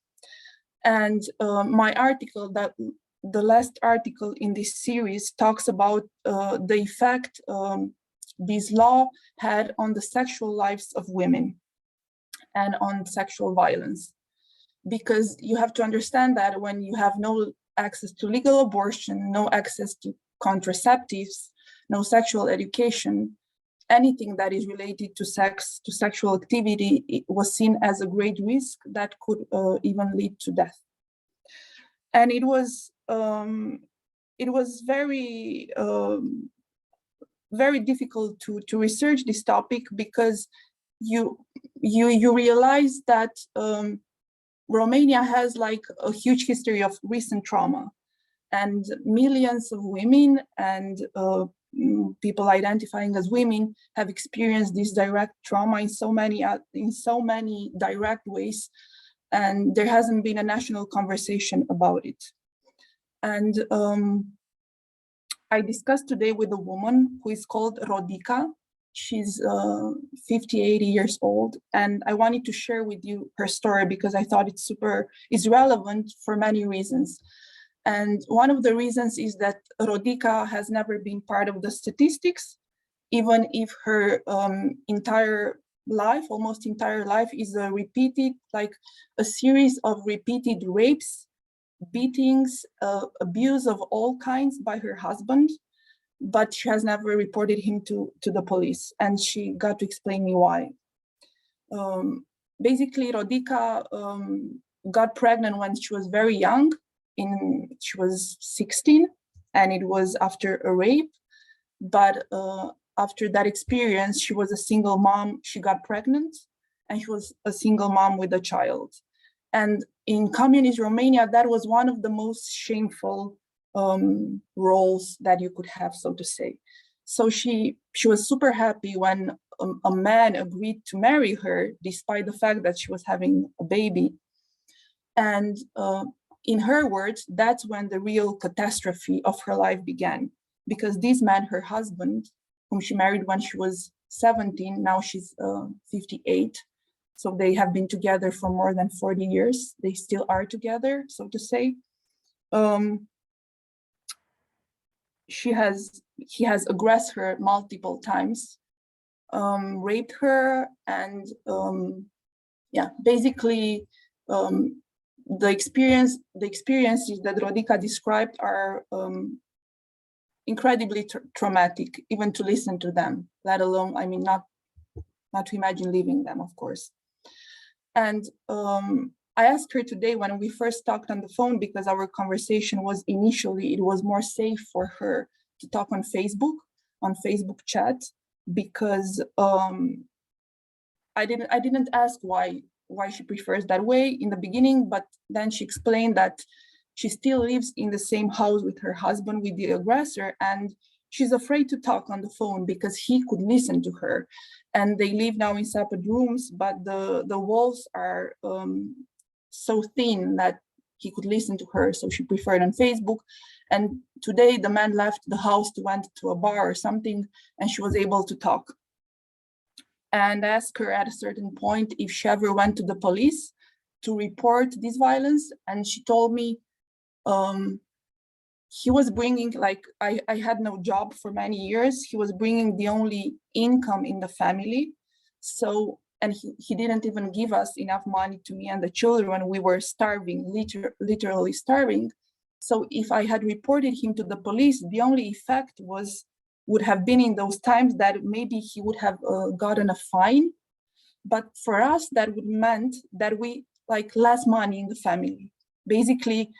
And my article, the last article in this series, talks about the effect this law had on the sexual lives of women and on sexual violence. Because you have to understand that when you have no access to legal abortion, no access to contraceptives, no sexual education, anything that is related to sex, to sexual activity, it was seen as a great risk that could even lead to death. And it was very, very difficult to research this topic, because you realize that Romania has like a huge history of recent trauma, and millions of women and people identifying as women have experienced this direct trauma in so many direct ways, and there hasn't been a national conversation about it. And I discussed today with a woman who is called Rodica. She's 80 years old, and I wanted to share with you her story because I thought it's relevant for many reasons. And one of the reasons is that Rodica has never been part of the statistics, even if her entire life, almost entire life, is a series of repeated rapes, beatings, abuse of all kinds by her husband, but she has never reported him to the police, and she got to explain me why. Basically, Rodica got pregnant when she was very young. She was 16, and it was after a rape. But after that experience, she was a single mom. She got pregnant, and she was a single mom with a child. And in communist Romania, that was one of the most shameful roles that you could have, so to say. So she was super happy when a man agreed to marry her, despite the fact that she was having a baby. And in her words, that's when the real catastrophe of her life began, because this man, her husband, whom she married when she was 17, now she's 58. So they have been together for more than 40 years. They still are together, so to say. He has aggressed her multiple times, raped her, and basically the experiences that Rodica described are incredibly traumatic, even to listen to them, let alone, I mean, not to imagine living them, of course. And I asked her today when we first talked on the phone, because our conversation was initially, it was more safe for her to talk on Facebook chat, because I didn't ask why she prefers that way in the beginning, but then she explained that she still lives in the same house with her husband, with the aggressor, and she's afraid to talk on the phone because he could listen to her. And they live now in separate rooms, but the walls are so thin that he could listen to her, so she preferred on Facebook. And today the man left the house to went to a bar or something, and she was able to talk. And I asked her at a certain point if she ever went to the police to report this violence, and she told me he was bringing, like, I had no job for many years. He was bringing the only income in the family. So, and he didn't even give us enough money to me and the children. We were starving, literally starving. So if I had reported him to the police, the only effect would have been in those times that maybe he would have gotten a fine. But for us, that would meant that we less money in the family. Basically,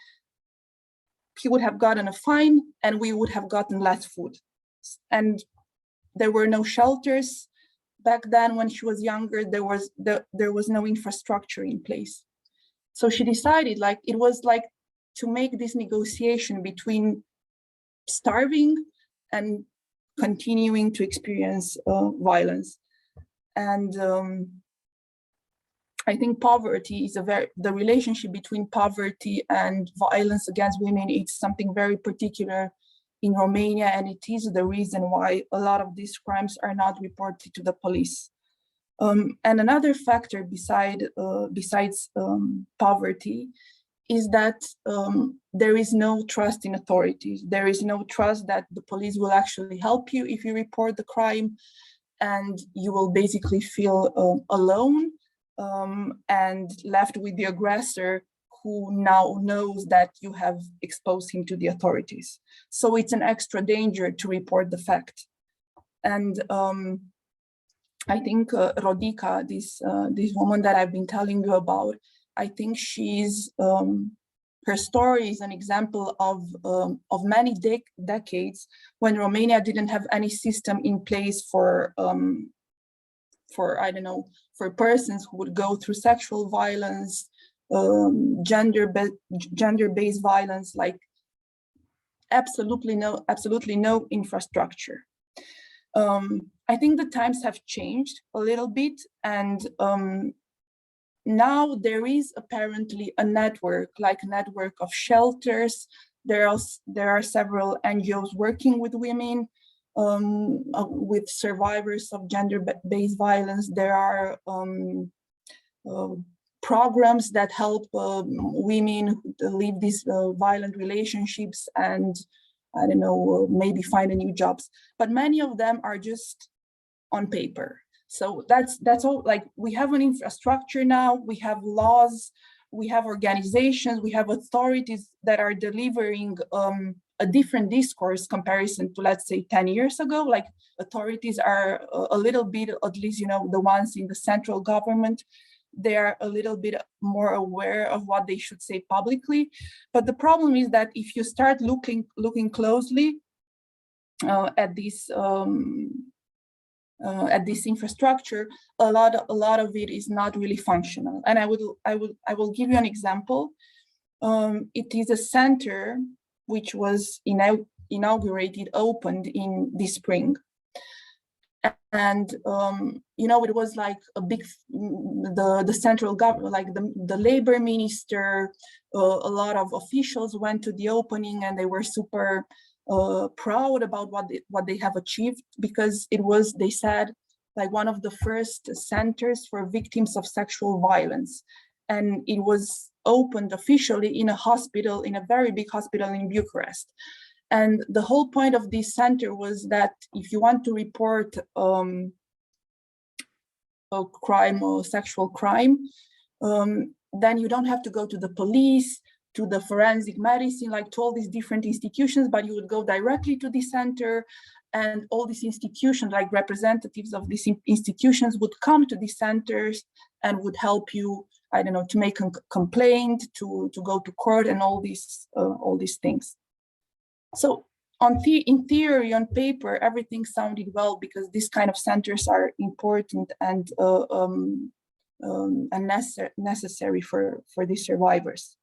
he would have gotten a fine and we would have gotten less food. And there were no shelters. Back then, when she was younger, there was no infrastructure in place. So she decided it was to make this negotiation between starving and continuing to experience violence. And I think poverty is the relationship between poverty and violence against women is something very particular in Romania, and it is the reason why a lot of these crimes are not reported to the police. And another factor besides poverty is that there is no trust in authorities. There is no trust that the police will actually help you if you report the crime, and you will basically feel alone and left with the aggressor, who now knows that you have exposed him to the authorities. So it's an extra danger to report the fact. And I think Rodica, this woman that I've been telling you about, I think she's, her story is an example of many decades when Romania didn't have any system in place for I don't know, for persons who would go through sexual violence, gender-based violence, like absolutely no infrastructure. I think the times have changed a little bit, and now there is apparently a network, like a network of shelters. There are several NGOs working with women, with survivors of gender-based violence. There are programs that help women leave these violent relationships and, I don't know, maybe find a new jobs. But many of them are just on paper. So that's all. Like, we have an infrastructure now, we have laws, we have organizations, we have authorities that are delivering a different discourse comparison to, let's say, 10 years ago. Like, authorities are a little bit, at least, you know, the ones in the central government, they are a little bit more aware of what they should say publicly. But the problem is that if you start looking closely at this infrastructure, a lot of it is not really functional. And I will give you an example. It is a center which was inaugurated, opened in this spring. And you know, it was like a big, the central government, like the labor minister, a lot of officials went to the opening, and they were super proud about what they have achieved, because it was, they said, like one of the first centers for victims of sexual violence. And it was opened officially in a hospital, in a very big hospital in Bucharest. And the whole point of this center was that if you want to report a crime or sexual crime, then you don't have to go to the police, to the forensic medicine, like to all these different institutions, but you would go directly to the center, and all these institutions, like representatives of these institutions, would come to the centers and would help you, I don't know, to make a complaint, to go to court, and all these things. So in theory, on paper, everything sounded well, because these kind of centers are important and necessary for these survivors.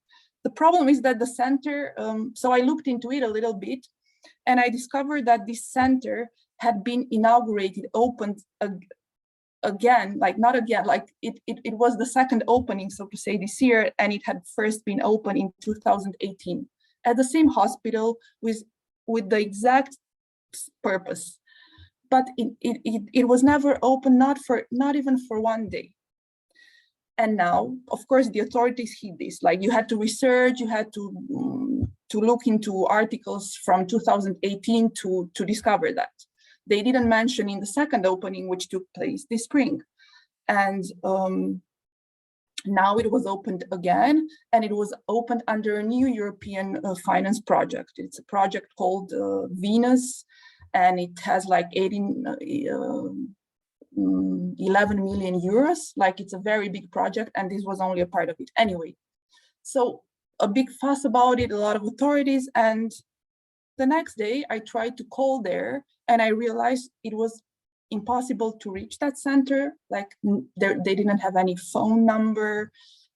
The problem is that the center, so I looked into it a little bit, and I discovered that this center had been inaugurated, opened again, like not again, like it was the second opening, so to say, this year, and it had first been opened in 2018 at the same hospital with the exact purpose. But it was never open, not even for one day. And now, of course, the authorities hid this. Like, you had to research, you had to look into articles from 2018 to discover that. They didn't mention in the second opening, which took place this spring. And now it was opened again, and it was opened under a new European finance project. It's a project called Venus, and it has like 11 million euros. Like, it's a very big project, and this was only a part of it. Anyway, so a big fuss about it, a lot of authorities, and the next day I tried to call there, and I realized it was impossible to reach that center. Like, they didn't have any phone number.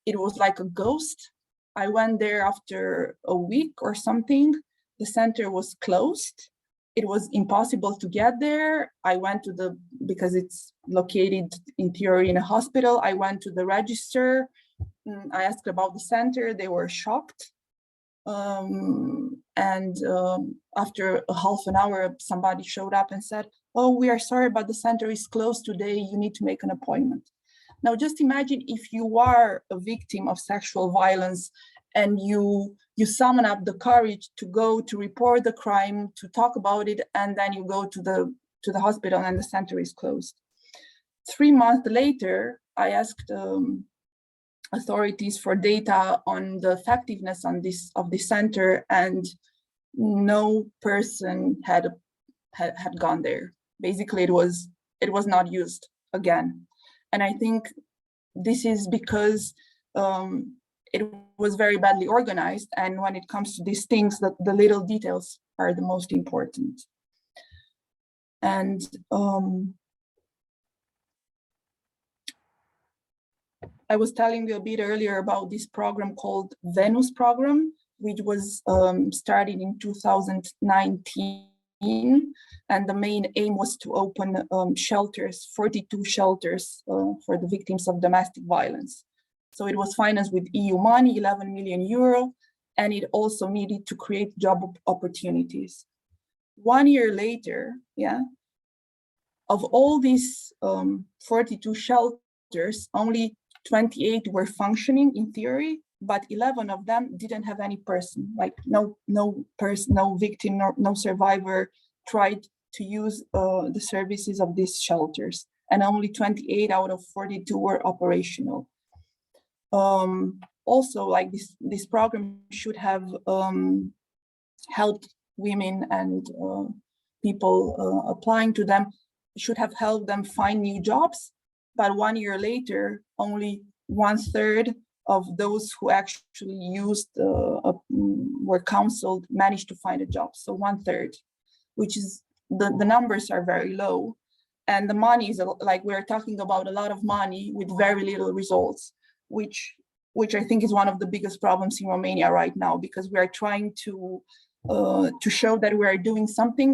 It was like a ghost. I went there after a week or something. The center was closed. It was impossible to get there. I went to because it's located in theory in a hospital, I went to the register. I asked about the center. They were shocked. After a half an hour, somebody showed up and said, "Oh, we are sorry, but the center is closed today. You need to make an appointment." Now, just imagine if you are a victim of sexual violence and you summon up the courage to go to report the crime, to talk about it, and then you go to the hospital and the center is closed. 3 months later, I asked authorities for data on the effectiveness of this center, and no person had gone there. Basically, it was not used again. And I think this is because it was very badly organized, and when it comes to these things, the little details are the most important. And I was telling you a bit earlier about this program called Venus program, which was started in 2019. And the main aim was to open shelters, 42 shelters for the victims of domestic violence. So it was financed with EU money, 11 million euro, and it also needed to create job opportunities. 1 year later, of all these 42 shelters, only 28 were functioning in theory, but 11 of them didn't have any person, like no person, no victim, no survivor tried to use the services of these shelters, and only 28 out of 42 were operational. Also, like this program should have helped women and people applying to them, should have helped them find new jobs, but 1 year later, only 1/3 of those who actually used were counseled managed to find a job. So 1/3, which is the numbers are very low, and the money is like, we're talking about a lot of money with very little results, which I think is one of the biggest problems in Romania right now, because we are trying to show that we are doing something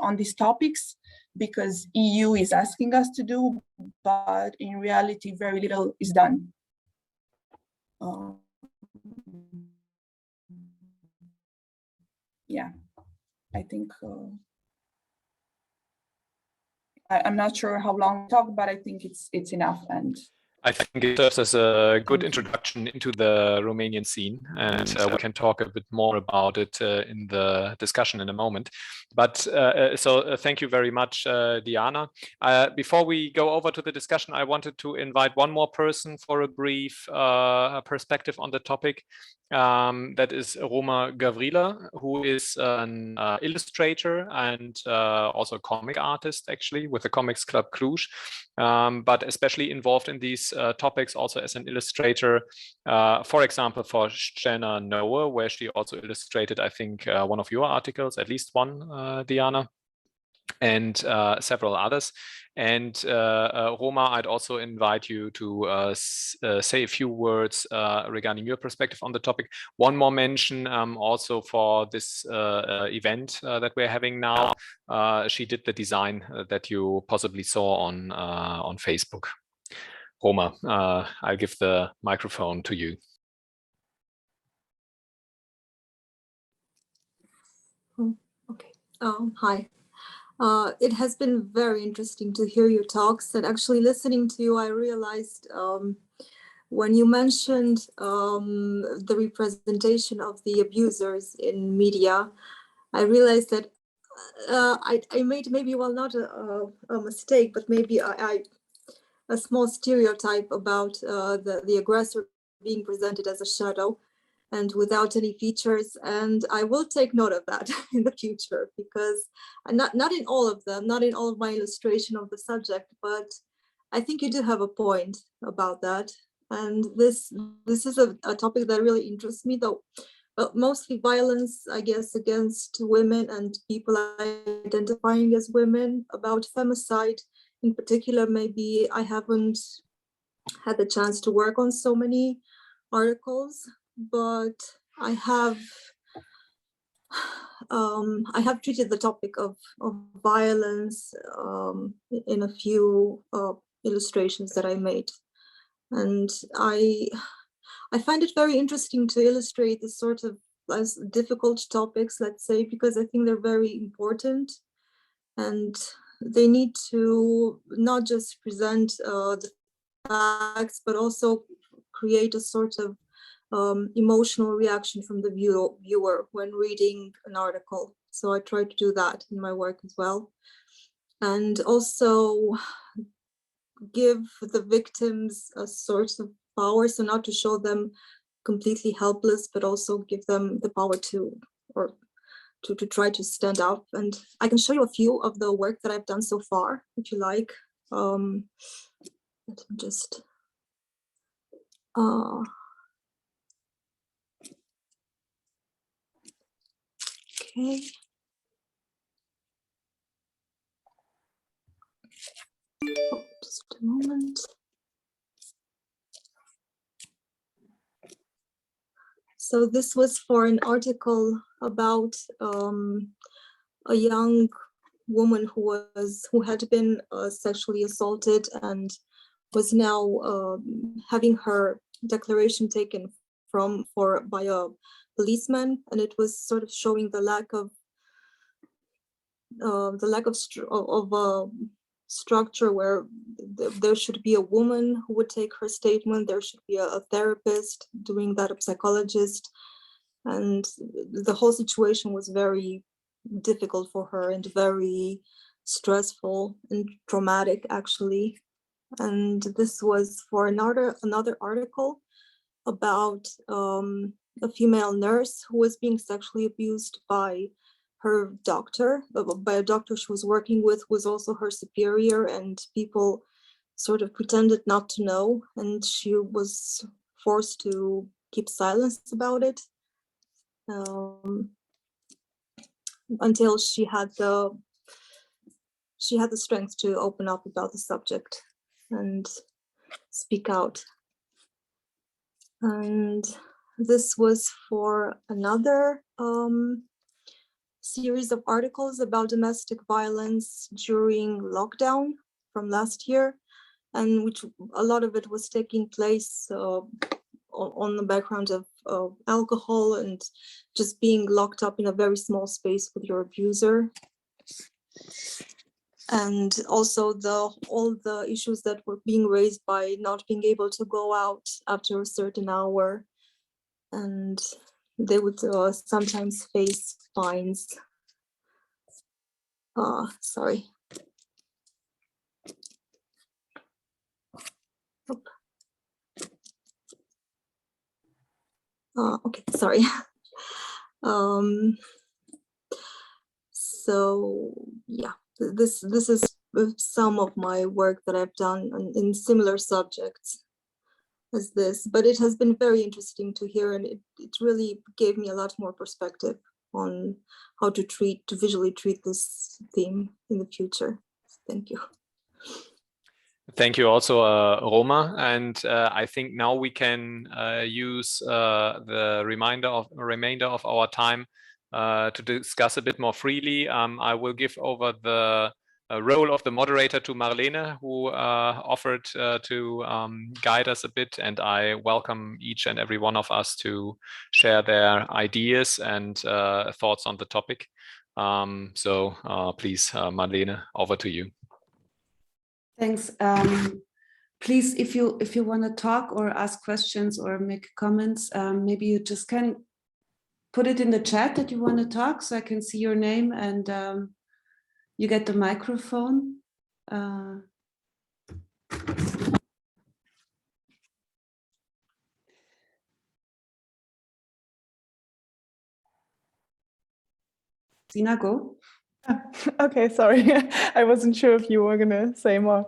on these topics, because EU is asking us to do, but in reality, very little is done. Yeah, I think I'm not sure how long to talk, but I think it's enough. And I think it serves as a good introduction into the Romanian scene, and we can talk a bit more about it in the discussion in a moment. But so thank you very much, Diana. Before we go over to the discussion, I wanted to invite one more person for a brief perspective on the topic. That is Roma Gavrila, who is an illustrator and also a comic artist, actually, with the Comics Club Cluj, but especially involved in these topics also as an illustrator, for example, for Scena Noah, where she also illustrated, I think, one of your articles, at least one, Diana, and several others. And Roma, I'd also invite you to say a few words regarding your perspective on the topic. One more mention also for this event that we're having now. She did the design that you possibly saw on Facebook. Roma, I'll give the microphone to you. Okay. Hi. It has been very interesting to hear your talks, and actually listening to you, I realized when you mentioned the representation of the abusers in media, I realized that I made maybe, well, not a mistake, but maybe a small stereotype about the aggressor being presented as a shadow and without any features, and I will take note of that in the future, because not in all of them, not in all of my illustration of the subject, but I think you do have a point about that. And this is a topic that really interests me, though, but mostly violence, I guess, against women and people identifying as women. About femicide in particular, maybe I haven't had the chance to work on so many articles, but I have treated the topic of violence in a few illustrations that I made, and I find it very interesting to illustrate this sort of as difficult topics, let's say, because I think they're very important, and they need to not just present the facts, but also create a sort of emotional reaction from the viewer when reading an article. So I try to do that in my work as well. And also give the victims a source of power, so not to show them completely helpless, but also give them the power to try to stand up. And I can show you a few of the work that I've done so far, if you like. Let me just okay. Oh, just a moment. So this was for an article about a young woman who had been sexually assaulted and was now having her declaration taken by a policeman, and it was sort of showing the lack of structure where there should be a woman who would take her statement, there should be a therapist doing that, a psychologist, and the whole situation was very difficult for her and very stressful and traumatic, actually. And this was for another article about a female nurse who was being sexually abused by her doctor, by a doctor she was working with, who was also her superior, and people sort of pretended not to know, and she was forced to keep silence about it until she had the strength to open up about the subject and speak out. And this was for another series of articles about domestic violence during lockdown from last year, and which a lot of it was taking place on the background of alcohol and just being locked up in a very small space with your abuser. And also all the issues that were being raised by not being able to go out after a certain hour, and they would sometimes face fines. Sorry. Okay, sorry. So yeah, this is some of my work that I've done in similar subjects as this, but it has been very interesting to hear, and it really gave me a lot more perspective on how to visually treat this theme in the future. Thank you. Thank you also, Roma. And I think now we can use the remainder of our time to discuss a bit more freely. I will give over the role of the moderator to Marlene, who offered to guide us a bit, and I welcome each and every one of us to share their ideas and thoughts on the topic. So please, Marlene, over to you. Thanks. Please, if you want to talk or ask questions or make comments, maybe you just can put it in the chat that you want to talk, so I can see your name and you get the microphone. Sina, go. Okay, sorry. I wasn't sure if you were going to say more.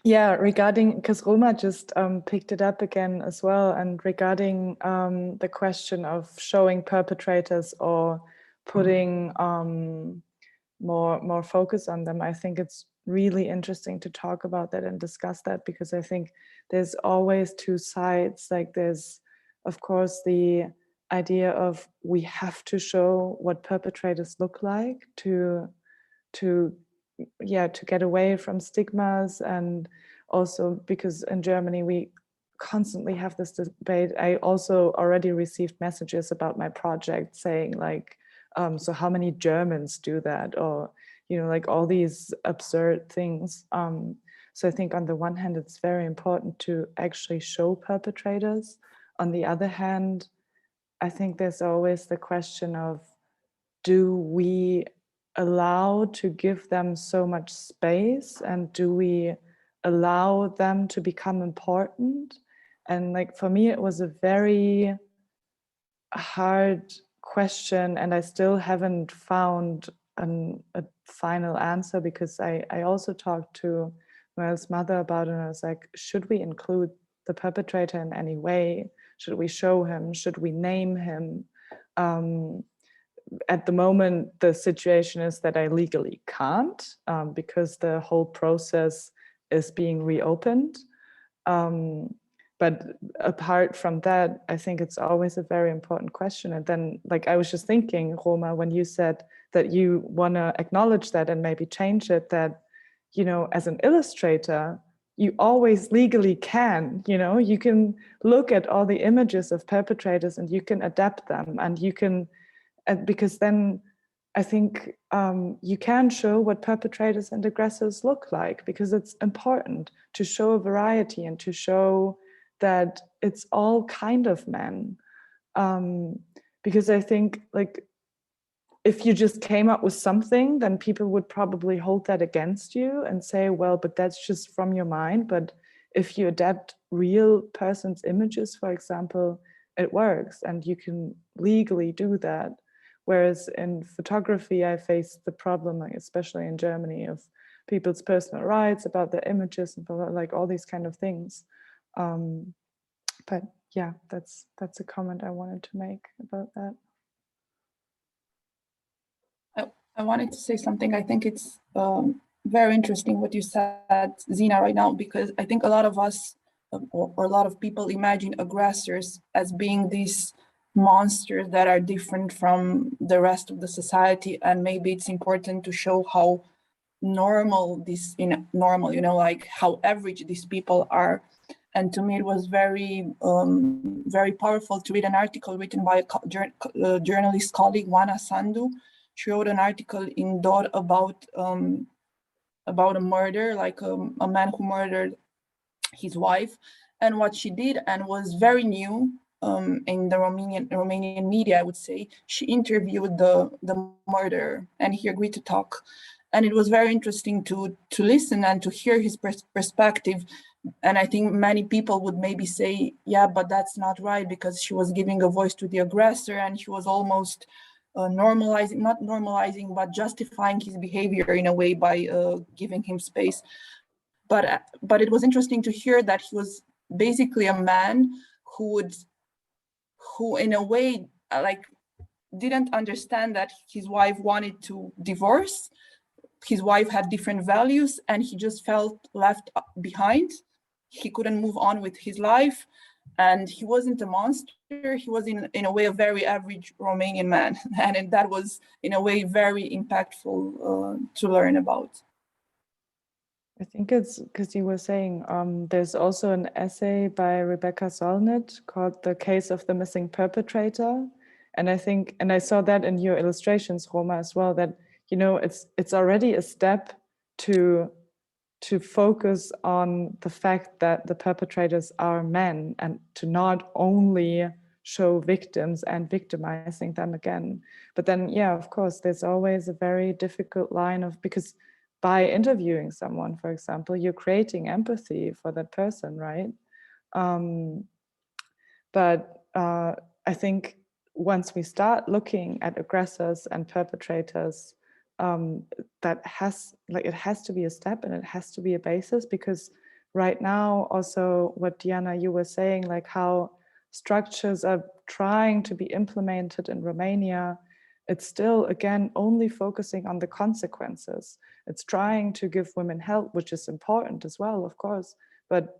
Yeah, regarding, because Roma just picked it up again as well, and regarding the question of showing perpetrators or putting more focus on them, I think it's really interesting to talk about that and discuss that, because I think there's always two sides. Like there's, of course, the idea of we have to show what perpetrators look like to get away from stigmas, and also because in Germany we constantly have this debate. I also already received messages about my project saying like, so how many Germans do that, or like all these absurd things. So I think on the one hand it's very important to actually show perpetrators, on the other hand, I think there's always the question of, do we allow to give them so much space, and do we allow them to become important? And like, for me, it was a very hard question, and I still haven't found a final answer, because I also talked to Noel's mother about it, and I was like, should we include the perpetrator in any way? Should we show him? Should we name him? At the moment, the situation is that I legally can't, because the whole process is being reopened. But apart from that, I think it's always a very important question. And then, like, I was just thinking, Roma, when you said that you want to acknowledge that and maybe change it, that, you know, as an illustrator, you always legally can, you know, you can look at all the images of perpetrators and you can adapt them, and you can, because then I think you can show what perpetrators and aggressors look like, because it's important to show a variety and to show that it's all kind of men. Because I think, like, if you just came up with something, then people would probably hold that against you and say, well, but that's just from your mind. But if you adapt real person's images, for example, it works, and you can legally do that. Whereas in photography, I faced the problem, especially in Germany, of people's personal rights about their images and like all these kind of things. But yeah, that's a comment I wanted to make about that. I wanted to say something. I think it's very interesting what you said, Sina, right now, because I think a lot of us, or a lot of people, imagine aggressors as being these monsters that are different from the rest of the society. And maybe it's important to show how normal this, normal, you know, like how average these people are. And to me, it was very, very powerful to read an article written by a journalist colleague, Wana Sandhu. She wrote an article in Dor about a murder, like a man who murdered his wife, and what she did, and was very new in the Romanian media, I would say. She interviewed the murderer, and he agreed to talk. And it was very interesting to listen and to hear his perspective. And I think many people would maybe say, yeah, but that's not right, because she was giving a voice to the aggressor, and she was almost normalizing, not normalizing, but justifying his behavior in a way by giving him space. But it was interesting to hear that he was basically a man who in a way, like, didn't understand that his wife wanted to divorce. His wife had different values, and he just felt left behind. He couldn't move on with his life. And he wasn't a monster. He was in a way a very average Romanian man. And that was in a way very impactful to learn about. I think it's because you were saying there's also an essay by Rebecca Solnit called The Case of the Missing Perpetrator. And I think, and I saw that in your illustrations, Roma, as well, that, you know, it's already a step to focus on the fact that the perpetrators are men, and to not only show victims and victimizing them again. But then, yeah, of course, there's always a very difficult line of, because by interviewing someone, for example, you're creating empathy for that person, right? But I think once we start looking at aggressors and perpetrators, that it has to be a step, and it has to be a basis, because right now also what Diana, you were saying, like how structures are trying to be implemented in Romania, it's still, again, only focusing on the consequences. It's trying to give women help, which is important as well, of course. But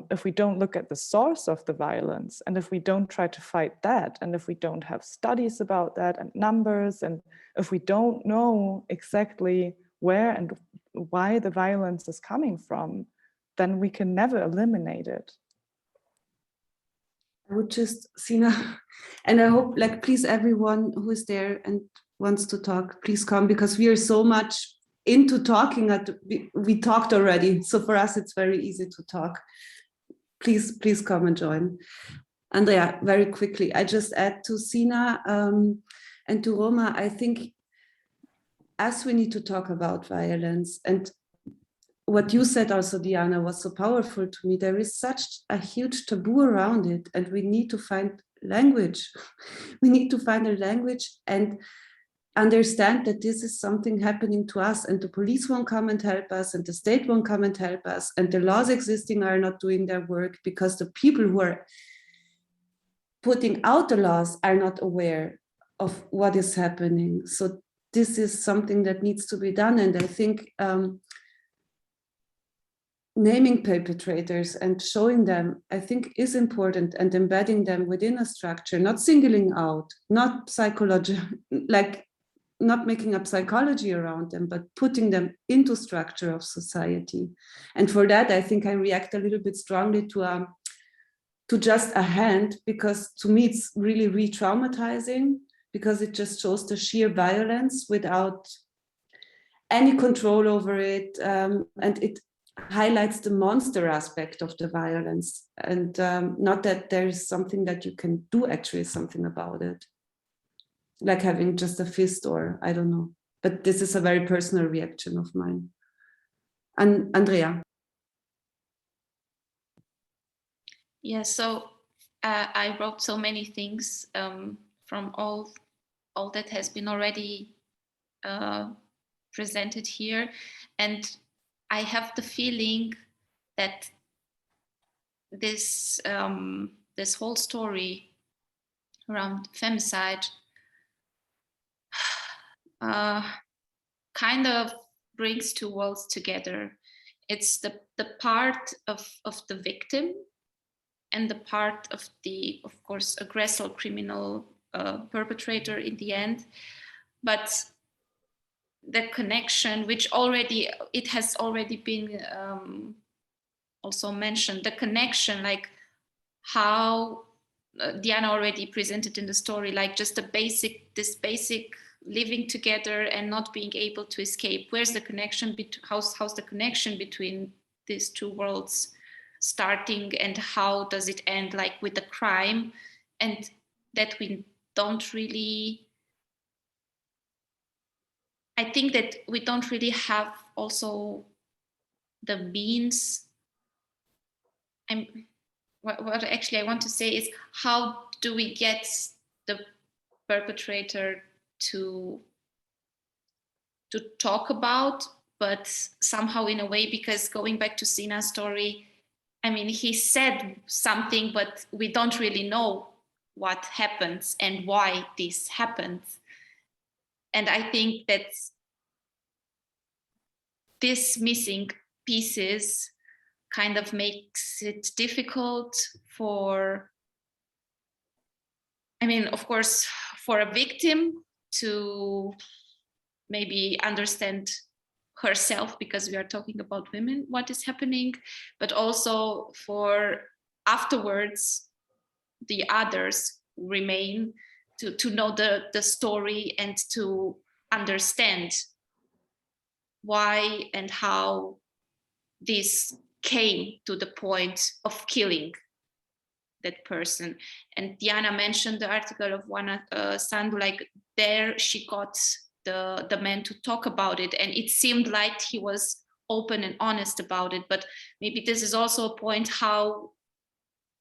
if we don't look at the source of the violence, and if we don't try to fight that, and if we don't have studies about that and numbers, and if we don't know exactly where and why the violence is coming from, then we can never eliminate it. I would just, Sina, and I hope, like, please, everyone who is there and wants to talk, please come, because we are so much into talking that we talked already. So for us, it's very easy to talk. Please come and join. Andrea, very quickly, I just add to Sina and to Roma, I think as we need to talk about violence, and what you said also, Diana, was so powerful to me. There is such a huge taboo around it, and we need to find language. We need to find a language and understand that this is something happening to us, and the police won't come and help us, and the state won't come and help us, and the laws existing are not doing their work because the people who are putting out the laws are not aware of what is happening. So this is something that needs to be done. And I think naming perpetrators and showing them, I think, is important, and embedding them within a structure, not singling out, not psychology, like not making up psychology around them, but putting them into structure of society. And for that, I think I react a little bit strongly to just a hand, because to me it's really re-traumatizing, because it just shows the sheer violence without any control over it, and it highlights the monster aspect of the violence, and not that there is something that you can do actually something about it, like having just a fist, or I don't know. But this is a very personal reaction of mine. And Andrea. Yeah, so I wrote so many things from all that has been already presented here, and I have the feeling that this this whole story around femicide kind of brings two worlds together. It's the part of the victim and the part of the, of course, aggressor, criminal perpetrator in the end. But the connection, which already, it has already been also mentioned, the connection, like how Diana already presented in the story, like just this basic living together and not being able to escape. Where's the connection? How's the connection between these two worlds starting, and how does it end, like with the crime? And that we don't really, I think that we don't really have also the means. What actually I want to say is, how do we get the perpetrator to talk about, but somehow in a way, because going back to Sina's story, I mean, he said something, but we don't really know what happens and why this happens. And I think that this missing pieces kind of makes it difficult for, I mean, of course, for a victim to maybe understand herself, because we are talking about women, what is happening, but also for afterwards the others remain to know the story and to understand why and how this came to the point of killing that person. And Diana mentioned the article of Juana Sandu, like there she got the man to talk about it, and it seemed like he was open and honest about it. But maybe this is also a point how,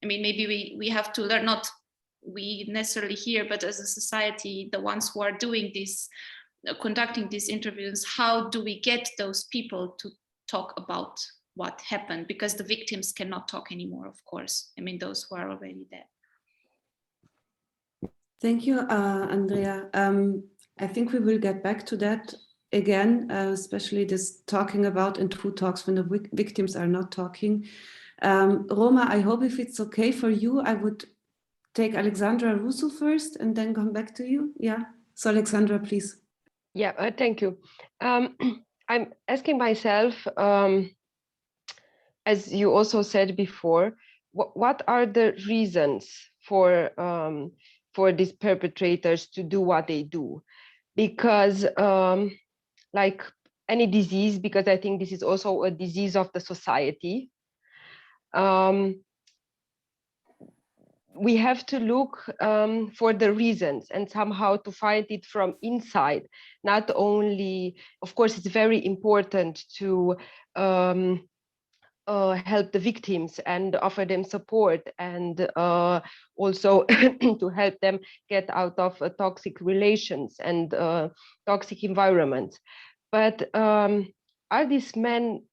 I mean, maybe we have to learn, not we necessarily here, but as a society, the ones who are doing this, conducting these interviews, how do we get those people to talk about what happened? Because the victims cannot talk anymore, of course. I mean, those who are already dead. Thank you, Andrea. I think we will get back to that again, especially this talking about and who talks when the victims are not talking. Roma, I hope if it's okay for you, I would take Alexandra Russo first and then come back to you. Yeah, so Alexandra, please. Yeah, thank you. I'm asking myself, as you also said before, what are the reasons for these perpetrators to do what they do? Because like any disease, because I think this is also a disease of the society, we have to look for the reasons and somehow to find it from inside. Not only, of course, it's very important to help the victims and offer them support, and also to help them get out of toxic relations and toxic environments. But are these men,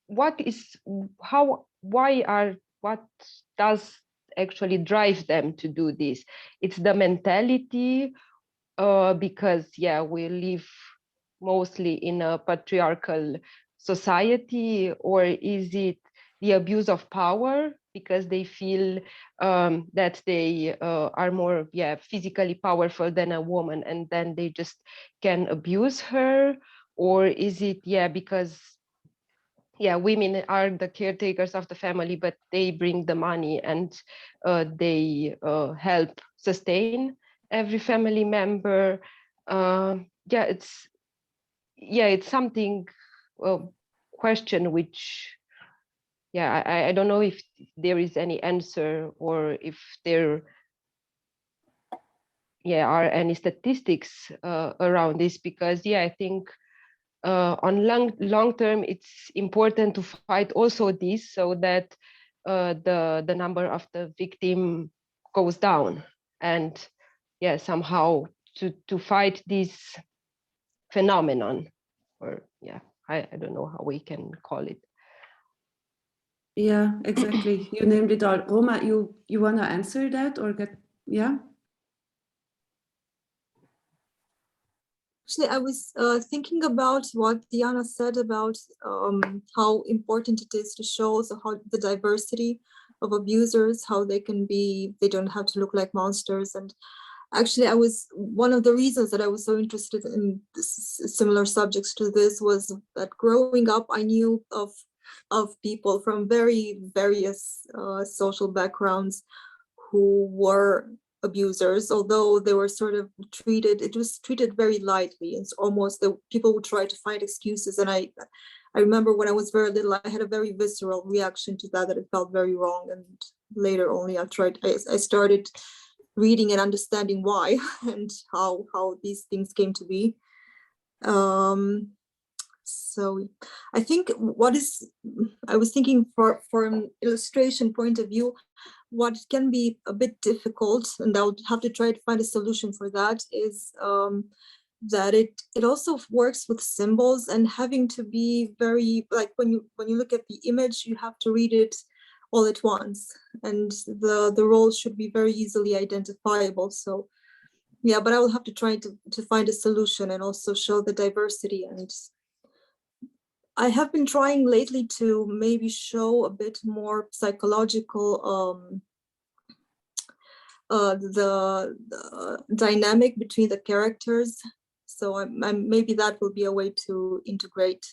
what does actually drive them to do this? It's the mentality, because we live mostly in a patriarchal society, or is it the abuse of power because they feel that they are more physically powerful than a woman, and then they just can abuse her? Or is it because women are the caretakers of the family, but they bring the money and they help sustain every family member? It's something, question which I don't know if there is any answer, or if there are any statistics around this, because I think on long term it's important to fight also this, so that the number of the victim goes down, and somehow to fight this phenomenon, or I don't know how we can call it. Yeah, exactly. You named it all. Roma, you want to answer that or get, Actually, I was thinking about what Diana said about how important it is to show how the diversity of abusers, how they don't have to look like monsters. And actually, one of the reasons that I was so interested in similar subjects to this was that growing up, I knew of people from very various social backgrounds who were abusers, although they were sort of it was treated very lightly. It's almost the people would try to find excuses. And I remember when I was very little, I had a very visceral reaction to that it felt very wrong. And later only I started reading and understanding why and how these things came to be. So I think I was thinking for an illustration point of view, what can be a bit difficult, and I'll have to try to find a solution for that, is that it also works with symbols, and having to be very, like when you look at the image, you have to read it all at once, and the roles should be very easily identifiable. So but I will have to try to find a solution and also show the diversity. And I have been trying lately to maybe show a bit more psychological the dynamic between the characters. So maybe that will be a way to integrate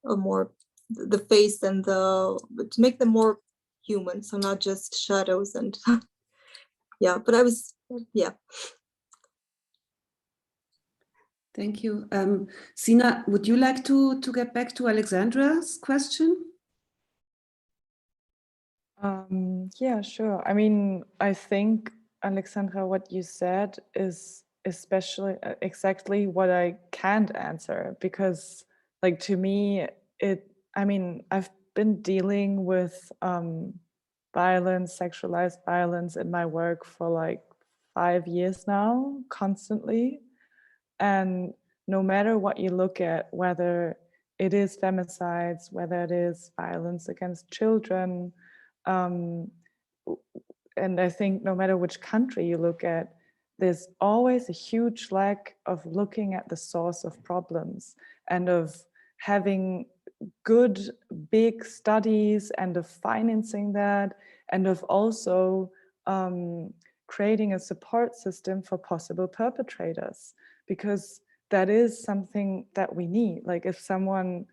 more the face and to make them more human, so not just shadows. And but I was Thank you. Sina, would you like to get back to Alexandra's question? Yeah, sure. I mean, I think, Alexandra, what you said is especially exactly what I can't answer, because like to me, I've been dealing with violence, sexualized violence in my work for like 5 years now, constantly. And no matter what you look at, whether it is femicides, whether it is violence against children, and I think no matter which country you look at, there's always a huge lack of looking at the source of problems and of having good big studies and of financing that, and of also creating a support system for possible perpetrators, because that is something that we need. Like if someone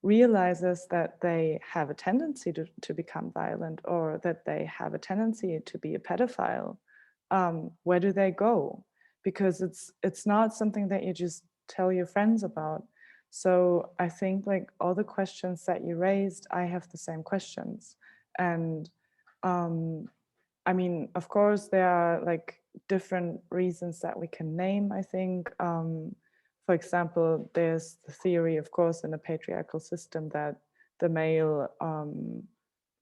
realizes that they have a tendency to become violent, or that they have a tendency to be a pedophile, where do they go? Because it's not something that you just tell your friends about. So I think like all the questions that you raised, I have the same questions. And I mean, of course, there are like different reasons that we can name, I think. For example, there's the theory, of course, in a patriarchal system that the male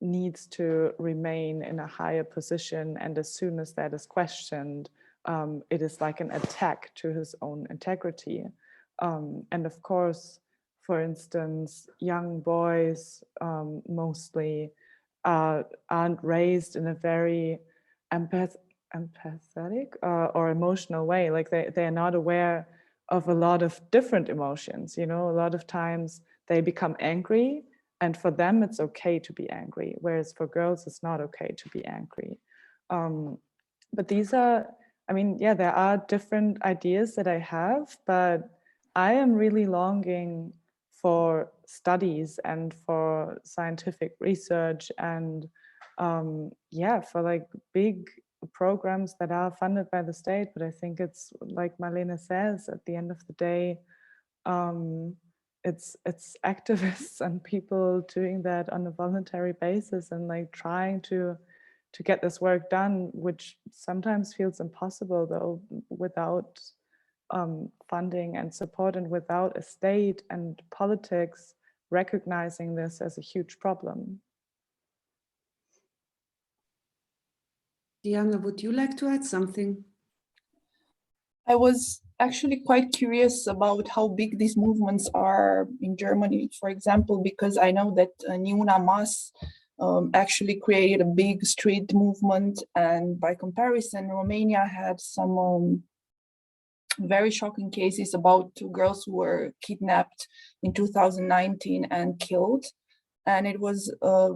needs to remain in a higher position, and as soon as that is questioned, it is like an attack to his own integrity. And of course, for instance, young boys mostly aren't raised in a very empathetic or emotional way. Like they are not aware of a lot of different emotions. You know, a lot of times they become angry, and for them it's okay to be angry, whereas for girls it's not okay to be angry. But these are, I mean, yeah, there are different ideas that I have, but I am really longing for studies and for scientific research and yeah, for like big programs that are funded by the state. But I think it's like Marlene says, at the end of the day, it's activists and people doing that on a voluntary basis and like trying to get this work done, which sometimes feels impossible though, without funding and support and without a state and politics recognizing this as a huge problem. Diana, would you like to add something? I was actually quite curious about how big these movements are in Germany, for example, because I know that Niuna Mas actually created a big street movement, and by comparison, Romania had some very shocking cases about 2 girls who were kidnapped in 2019 and killed. And it was a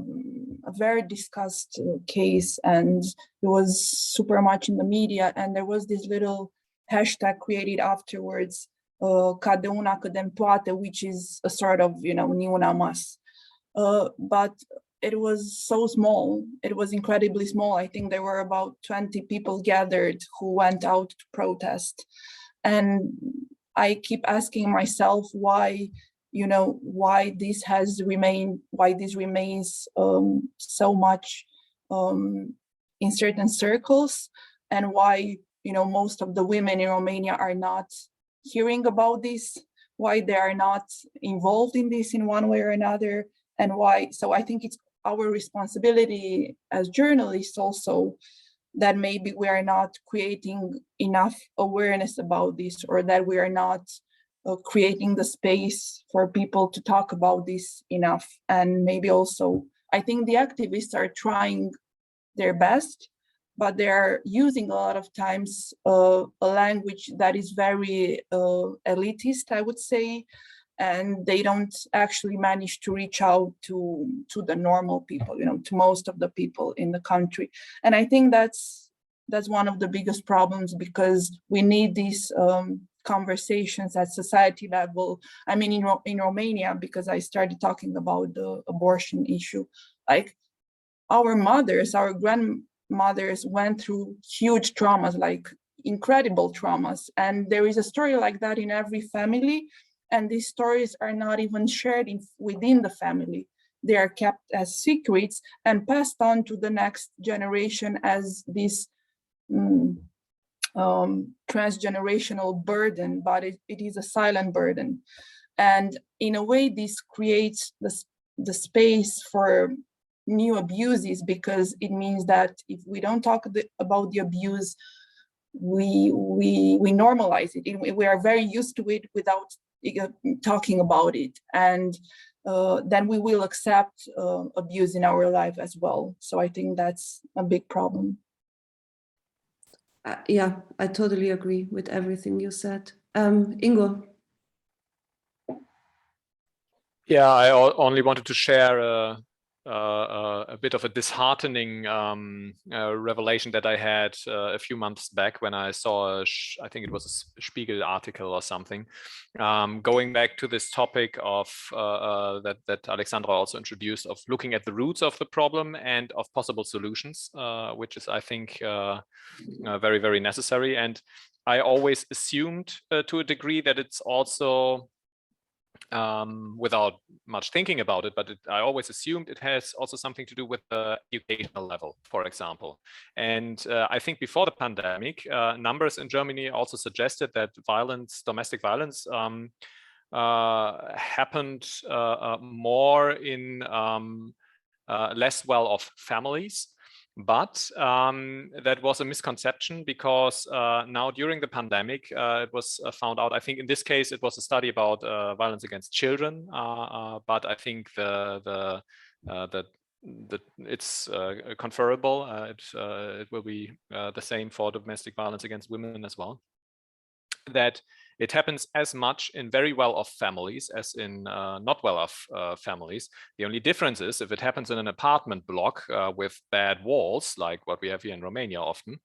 very discussed case, and it was super much in the media, and there was this little hashtag created afterwards, ca de una cădem toate, which is a sort of, you know, Niuna Mas. But it was so small, it was incredibly small. I think there were about 20 people gathered who went out to protest. And I keep asking myself why, you know, why this remains so much in certain circles, and why, you know, most of the women in Romania are not hearing about this, why they are not involved in this in one way or another, and why. So I think it's our responsibility as journalists also, that maybe we are not creating enough awareness about this, or that we are not creating the space for people to talk about this enough. And maybe also, I think the activists are trying their best, but they are using a lot of times a language that is very elitist, I would say, and they don't actually manage to reach out to the normal people, you know, to most of the people in the country. And I think that's one of the biggest problems, because we need these conversations at society level. I mean, in Romania, because I started talking about the abortion issue, like our mothers, our grandmothers went through huge traumas, like incredible traumas. And there is a story like that in every family. And these stories are not even shared within the family. They are kept as secrets and passed on to the next generation as this transgenerational burden, but it is a silent burden. And in a way, this creates the space for new abuses, because it means that if we don't talk about the abuse, we normalize it. We are very used to it without talking about it, and then we will accept abuse in our life as well. So I think that's a big problem. Yeah, I totally agree with everything you said. Ingo. Yeah, I only wanted to share a bit of a disheartening revelation that I had a few months back when I saw, I think it was a Spiegel article or something, going back to this topic of that Alexandra also introduced, of looking at the roots of the problem and of possible solutions, which is, I think, very, very necessary. And I always assumed to a degree that it's also without much thinking about it, but I always assumed it has also something to do with the educational level, for example. And I think before the pandemic, numbers in Germany also suggested that violence, domestic violence, happened more in less well-off families. But that was a misconception, because now during the pandemic, it was found out, I think in this case, it was a study about violence against children. But I think it's conferable. It will be the same for domestic violence against women as well. That it happens as much in very well-off families as in not well-off families. The only difference is if it happens in an apartment block with bad walls, like what we have here in Romania often,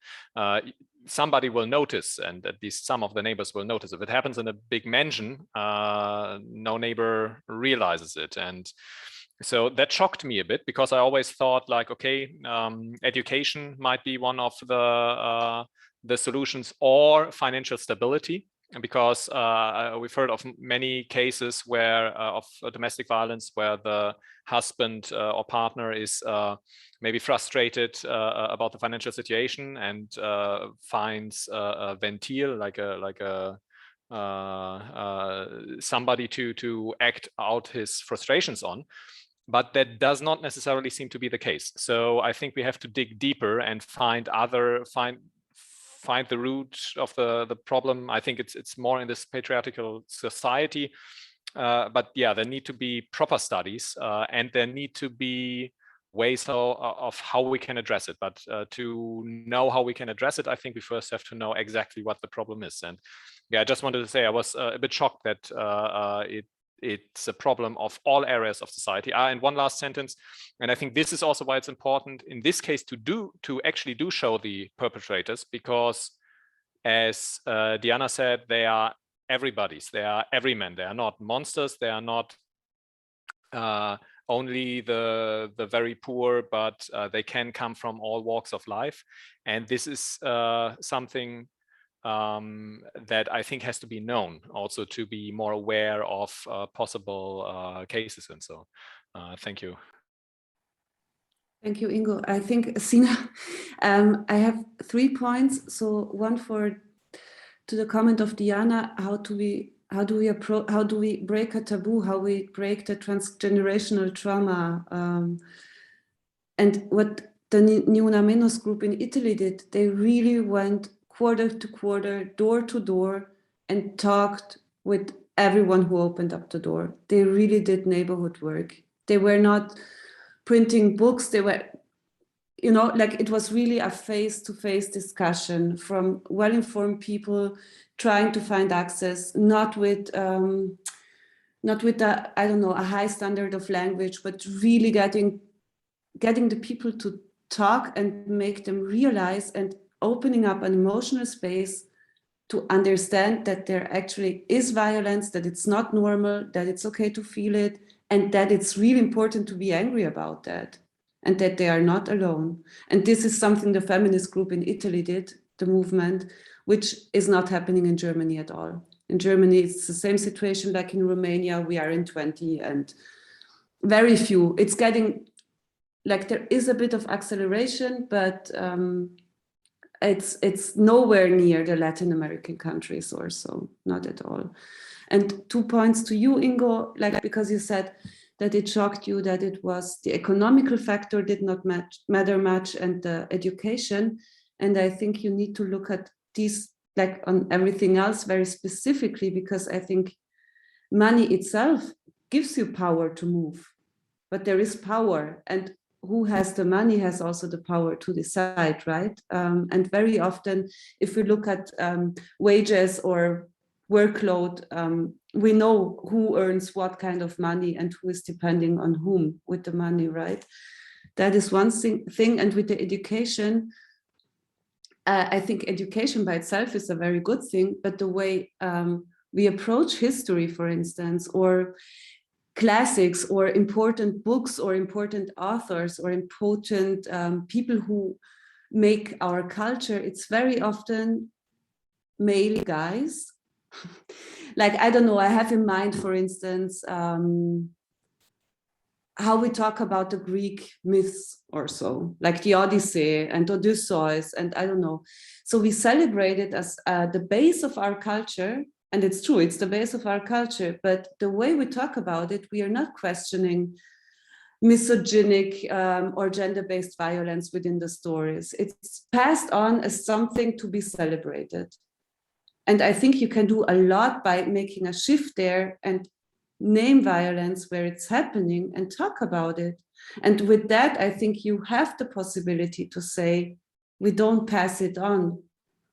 somebody will notice, and at least some of the neighbors will notice. If it happens in a big mansion, no neighbor realizes it. And so that shocked me a bit, because I always thought, like, okay, education might be one of the solutions, or financial stability, because we've heard of many cases where of domestic violence where the husband or partner is maybe frustrated about the financial situation and finds a ventil, like a somebody to act out his frustrations on. But that does not necessarily seem to be the case. So I think we have to dig deeper and find the root of the problem. I think it's more in this patriarchal society. But yeah, there need to be proper studies, and there need to be ways of how we can address it. But to know how we can address it, I think we first have to know exactly what the problem is. And yeah, I just wanted to say I was a bit shocked that it's a problem of all areas of society. And one last sentence, and I think this is also why it's important in this case to actually show the perpetrators, because as Diana said, they are everybody's, they are everymen, they are not monsters, they are not only the very poor, but they can come from all walks of life. And this is something that I think has to be known, also to be more aware of possible cases. And so thank you. Thank you, Ingo. I think, Sina, I have 3 points. So one to the comment of Diana, how do we break a taboo, how we break the transgenerational trauma, and what the Niemeyer group in Italy did. They really went quarter to quarter, door to door, and talked with everyone who opened up the door. They really did neighborhood work. They were not printing books. They were, like, it was really a face-to-face discussion from well-informed people trying to find access, not with a high standard of language, but really getting the people to talk and make them realize, and opening up an emotional space to understand that there actually is violence, that it's not normal, that it's okay to feel it, and that it's really important to be angry about that, and that they are not alone. And this is something the feminist group in Italy did, the movement, which is not happening in Germany at all. In Germany, it's the same situation like in Romania. We are in 20 and very few. It's getting, like, there is a bit of acceleration, but it's nowhere near the Latin American countries or so, not at all. And 2 points to you, Ingo, like, because you said that it shocked you that it was the economical factor did not matter much, and the education. And I think you need to look at these, like on everything else, very specifically, because I think money itself gives you power to move, but there is power, and who has the money has also the power to decide, right? And very often, if we look at wages or workload, we know who earns what kind of money and who is depending on whom with the money, right? That is one thing. And with the education, I think education by itself is a very good thing, but the way we approach history, for instance, or classics, or important books, or important authors, or important people who make our culture, it's very often male guys like, I don't know, I have in mind, for instance, how we talk about the Greek myths or so, like the Odyssey and Odysseus, and I don't know. So we celebrate it as the base of our culture, and it's true, it's the base of our culture, but the way we talk about it, we are not questioning misogynic or gender-based violence within the stories. It's passed on as something to be celebrated. And I think you can do a lot by making a shift there and name violence where it's happening and talk about it. And with that, I think you have the possibility to say, we don't pass it on.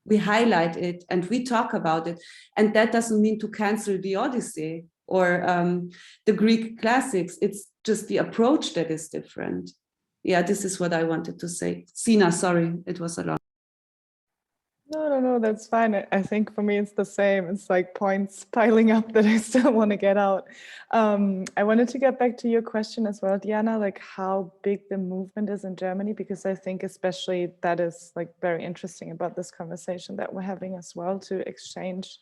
We highlight it and we talk about it. And that doesn't mean to cancel the Odyssey or the Greek classics. It's just the approach that is different. Yeah, this is what I wanted to say. Sina, sorry, it was a lot. No, that's fine. I think for me, it's the same. It's like points piling up that I still want to get out. I wanted to get back to your question as well, Diana, like how big the movement is in Germany, because I think especially that is like very interesting about this conversation that we're having as well, to exchange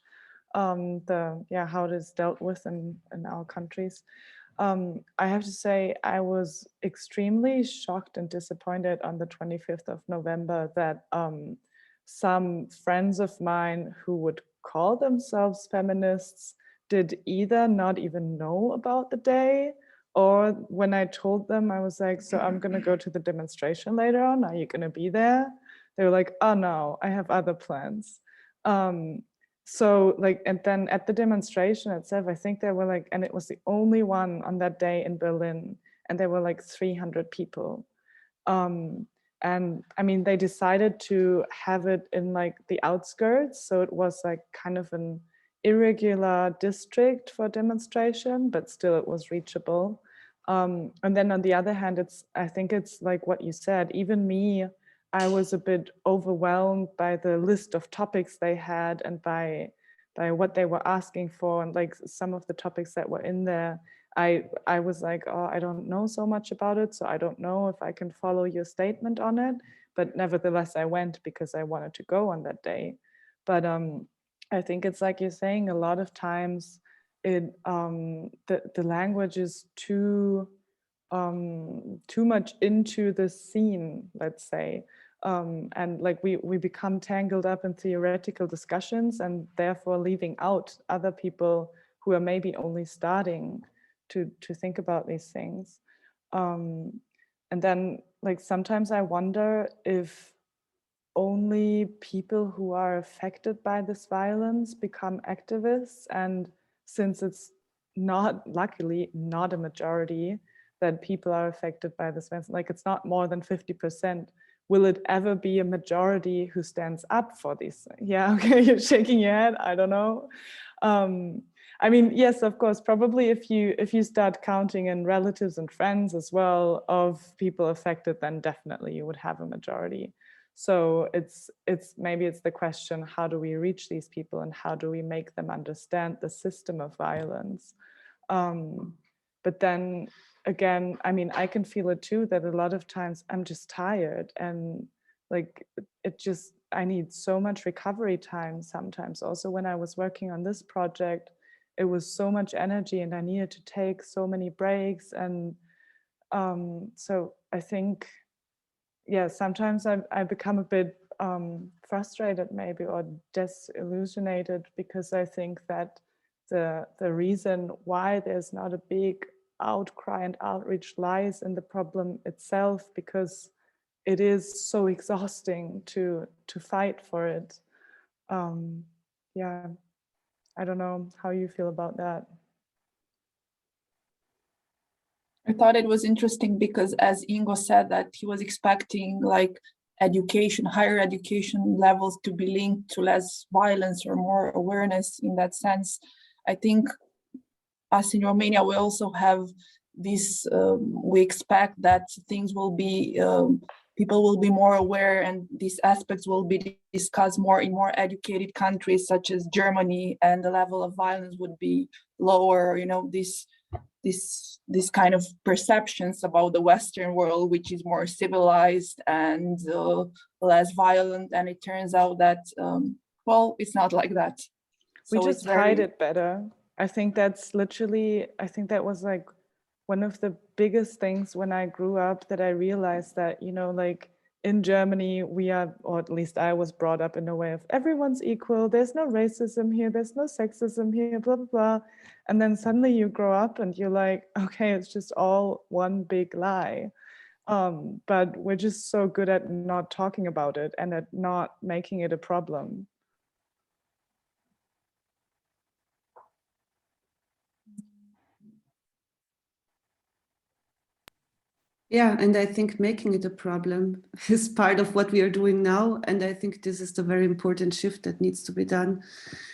how it is dealt with in our countries. I have to say, I was extremely shocked and disappointed on the 25th of November that some friends of mine who would call themselves feminists did either not even know about the day, or when I told them, I was like, so I'm going to go to the demonstration later on. Are you going to be there? They were like, oh no, I have other plans. So like, and then at the demonstration itself, I think there were like, and it was the only one on that day in Berlin, and there were like 300 people. And I mean, they decided to have it in like the outskirts. So it was like kind of an irregular district for demonstration, but still it was reachable. And then on the other hand, I think it's like what you said, even me, I was a bit overwhelmed by the list of topics they had and by what they were asking for, and like some of the topics that were in there. I was like, oh, I don't know so much about it, so I don't know if I can follow your statement on it. But nevertheless, I went because I wanted to go on that day. But I think it's like you're saying, a lot of times the language is too much into the scene, let's say. And like we become tangled up in theoretical discussions and therefore leaving out other people who are maybe only starting to think about these things. And then like sometimes I wonder if only people who are affected by this violence become activists, and since it's not, luckily not a majority that people are affected by this violence, like it's not more than 50%, will it ever be a majority who stands up for these? Yeah, okay, you're shaking your head, I don't know. I mean, yes, of course, probably if you start counting in relatives and friends as well of people affected, then definitely you would have a majority. So it's maybe it's the question, how do we reach these people and how do we make them understand the system of violence? But then again, I mean, I can feel it too, that a lot of times I'm just tired and like I need so much recovery time sometimes. Also, when I was working on this project, it was so much energy and I needed to take so many breaks. And so I think, yeah, sometimes I become a bit frustrated maybe, or disillusionated, because I think that the reason why there's not a big outcry and outreach lies in the problem itself, because it is so exhausting to fight for it. Yeah, I don't know how you feel about that. I thought it was interesting because, as Ingo said, that he was expecting like education, higher education levels to be linked to less violence or more awareness in that sense. I think us in Romania, we also have this, we expect that things will be, people will be more aware and these aspects will be discussed more in more educated countries such as Germany, and the level of violence would be lower, you know, this kind of perceptions about the Western world, which is more civilized and less violent. And it turns out that, well, it's not like that. We So just it's very, hide it better. I think that's literally, I think that was like one of the biggest things when I grew up, that I realized that, you know, like in Germany, we are, or at least I was brought up in a way of everyone's equal. There's no racism here. There's no sexism here, blah, blah, blah. And then suddenly you grow up and you're like, okay, it's just all one big lie. But we're just so good at not talking about it and at not making it a problem. Yeah, and I think making it a problem is part of what we are doing now. And I think this is the very important shift that needs to be done.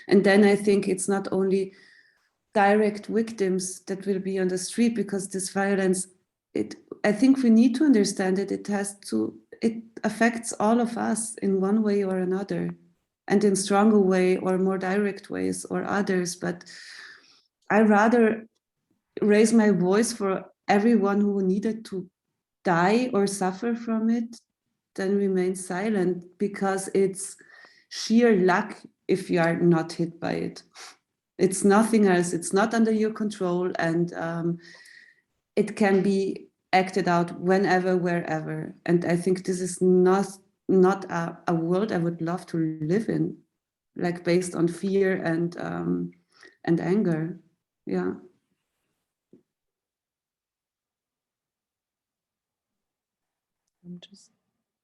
And then I think it's not only direct victims that will be on the street, because this violence, I think we need to understand that it affects all of us in one way or another, and in stronger way or more direct ways or others. But I rather raise my voice for everyone who needed to die or suffer from it than remain silent, because it's sheer luck if you are not hit by it. It's nothing else. It's not under your control, and it can be acted out whenever, wherever. And I think this is not a world I would love to live in, like based on fear and anger. Yeah. Just,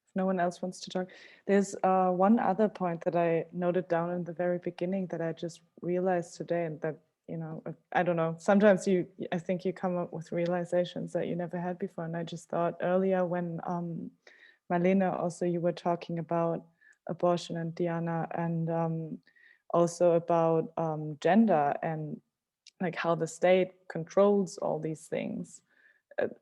if no one else wants to talk, there's one other point that I noted down in the very beginning that I just realized today, and that, you know, I don't know, sometimes I think you come up with realizations that you never had before. And I just thought earlier when Marlene, also you were talking about abortion, and Diana, and also about gender and like how the state controls all these things.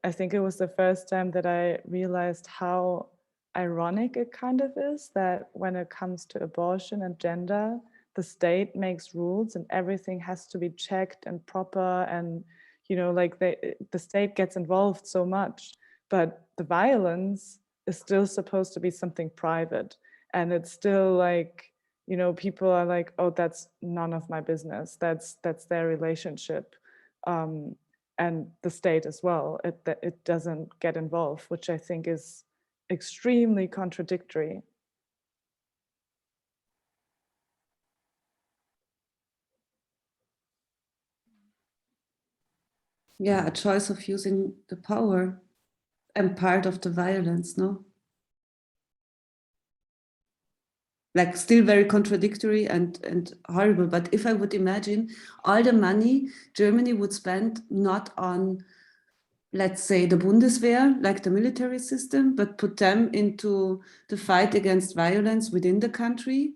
I think it was the first time that I realized how ironic it kind of is that when it comes to abortion and gender, the state makes rules and everything has to be checked and proper, and, you know, like the state gets involved so much, but the violence is still supposed to be something private, and it's still like, you know, people are like, oh, that's none of my business, that's their relationship. And the state as well, it doesn't get involved, which I think is extremely contradictory. Yeah, a choice of using the power and part of the violence, no? Like still very contradictory and horrible. But if I would imagine all the money Germany would spend not on, let's say, the Bundeswehr, like the military system, but put them into the fight against violence within the country,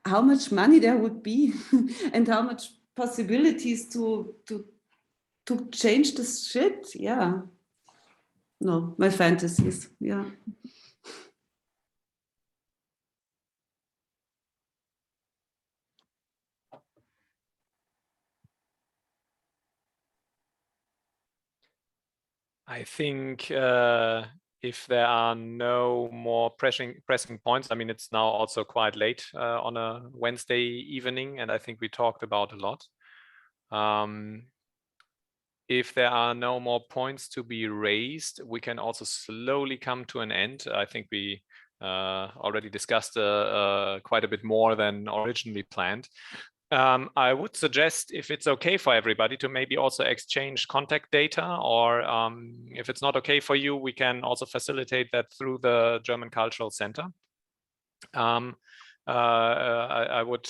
how much money there would be and how much possibilities to change this shit. Yeah. No, my fantasies. Yeah. I think if there are no more pressing points, I mean, it's now also quite late on a Wednesday evening, and I think we talked about a lot. If there are no more points to be raised, we can also slowly come to an end. I think we already discussed quite a bit more than originally planned. I would suggest, if it's okay for everybody, to maybe also exchange contact data, or if it's not okay for you, we can also facilitate that through the German Cultural Center. I would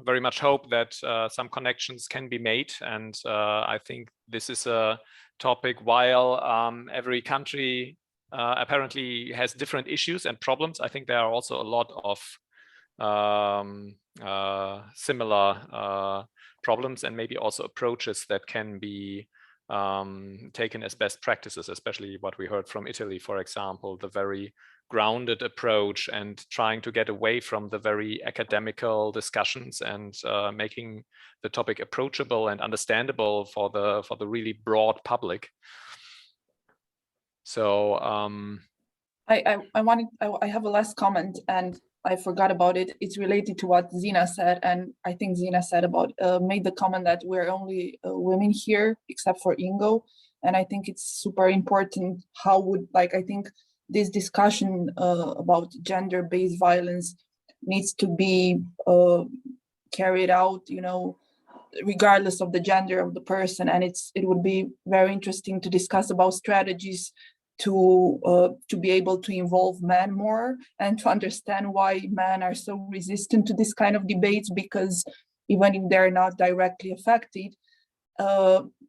very much hope that some connections can be made, and I think this is a topic, while every country apparently has different issues and problems, I think there are also a lot of similar problems, and maybe also approaches that can be taken as best practices, especially what we heard from Italy, for example, the very grounded approach, and trying to get away from the very academical discussions, and making the topic approachable and understandable for the really broad public. So I have a last comment, and I forgot about it. It's related to what Sina said, and I think Sina said about made the comment that we're only women here, except for Ingo, and I think it's super important. How would I think this discussion about gender-based violence needs to be carried out, you know, regardless of the gender of the person, and it would be very interesting to discuss about strategies to be able to involve men more and to understand why men are so resistant to this kind of debates, because even if they're not directly affected,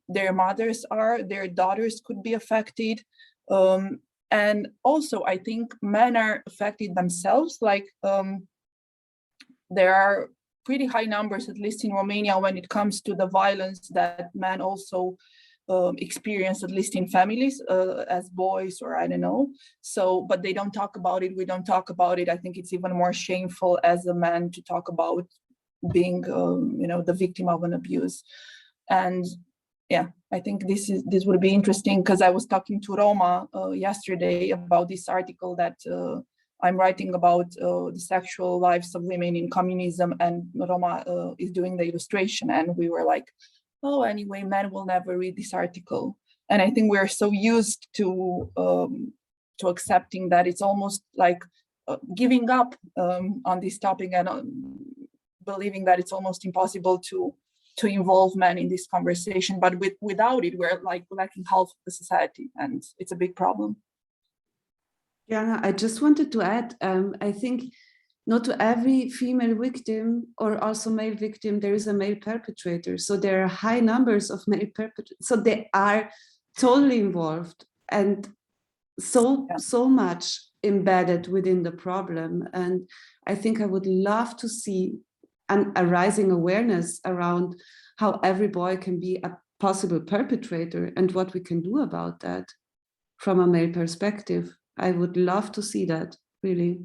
their mothers are, their daughters could be affected. And also I think men are affected themselves, there are pretty high numbers, at least in Romania, when it comes to the violence that men also experience, at least in families, as boys, or I don't know. So, but they don't talk about it. We don't talk about it. I think it's even more shameful as a man to talk about being, you know, the victim of an abuse. And yeah, I think this would be interesting, because I was talking to Roma yesterday about this article that I'm writing about the sexual lives of women in communism, and Roma is doing the illustration, and we were like, oh, anyway, men will never read this article. And I think we're so used to accepting that it's almost like giving up on this topic, and believing that it's almost impossible to involve men in this conversation. But without it, we're like lacking half of the society, and it's a big problem. Yeah, I just wanted to add, I think not to every female victim or also male victim, there is a male perpetrator. So there are high numbers of male perpetrators. So they are totally involved and so much embedded within the problem. And I think I would love to see a rising awareness around how every boy can be a possible perpetrator and what we can do about that from a male perspective. I would love to see that, really.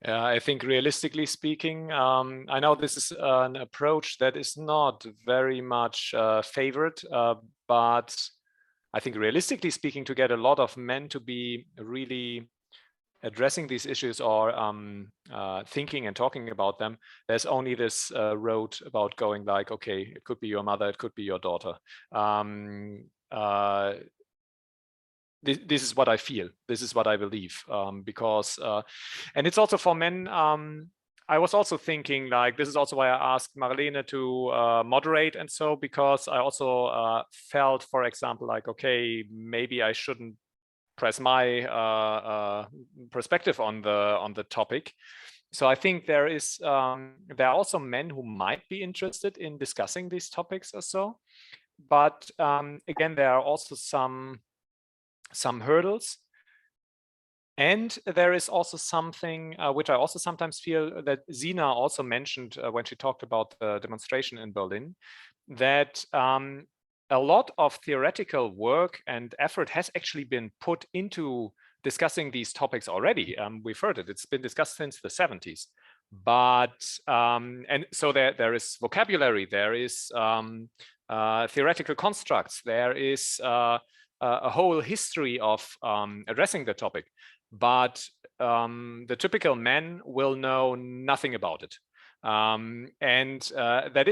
I think realistically speaking, I know this is an approach that is not very much favored, but I think realistically speaking, to get a lot of men to be really addressing these issues or thinking and talking about them, there's only this road about going like, okay, it could be your mother, it could be your daughter. This is what I feel. This is what I believe, because, and it's also for men. I was also thinking like, this is also why I asked Marlene to moderate, and so, because I also felt, for example, like, okay, maybe I shouldn't press my perspective on the topic. So I think there are also men who might be interested in discussing these topics or so, but again, there are also some hurdles. And there is also something which I also sometimes feel that Sina also mentioned when she talked about the demonstration in Berlin, that a lot of theoretical work and effort has actually been put into discussing these topics already. We've heard it, it's been discussed since the 70s. But, and so there is vocabulary, there is theoretical constructs, there is a whole history of addressing the topic, but the typical man will know nothing about it, and that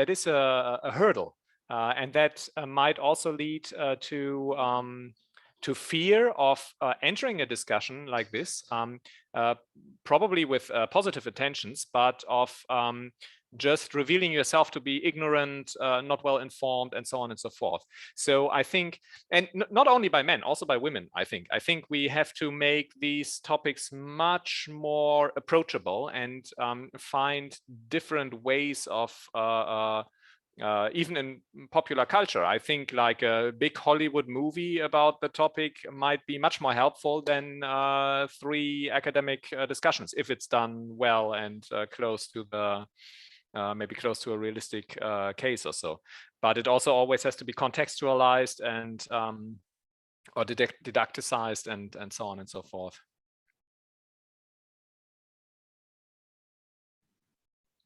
is a hurdle, and that might also lead to fear of entering a discussion like this, probably with positive intentions, but of just revealing yourself to be ignorant, not well informed, and so on and so forth. So I think, and not only by men, also by women, I think we have to make these topics much more approachable and find different ways of even in popular culture. I think like a big Hollywood movie about the topic might be much more helpful than 3 academic discussions, if it's done well and close to the maybe close to a realistic case or so. But it also always has to be contextualized and or didacticized and so on and so forth.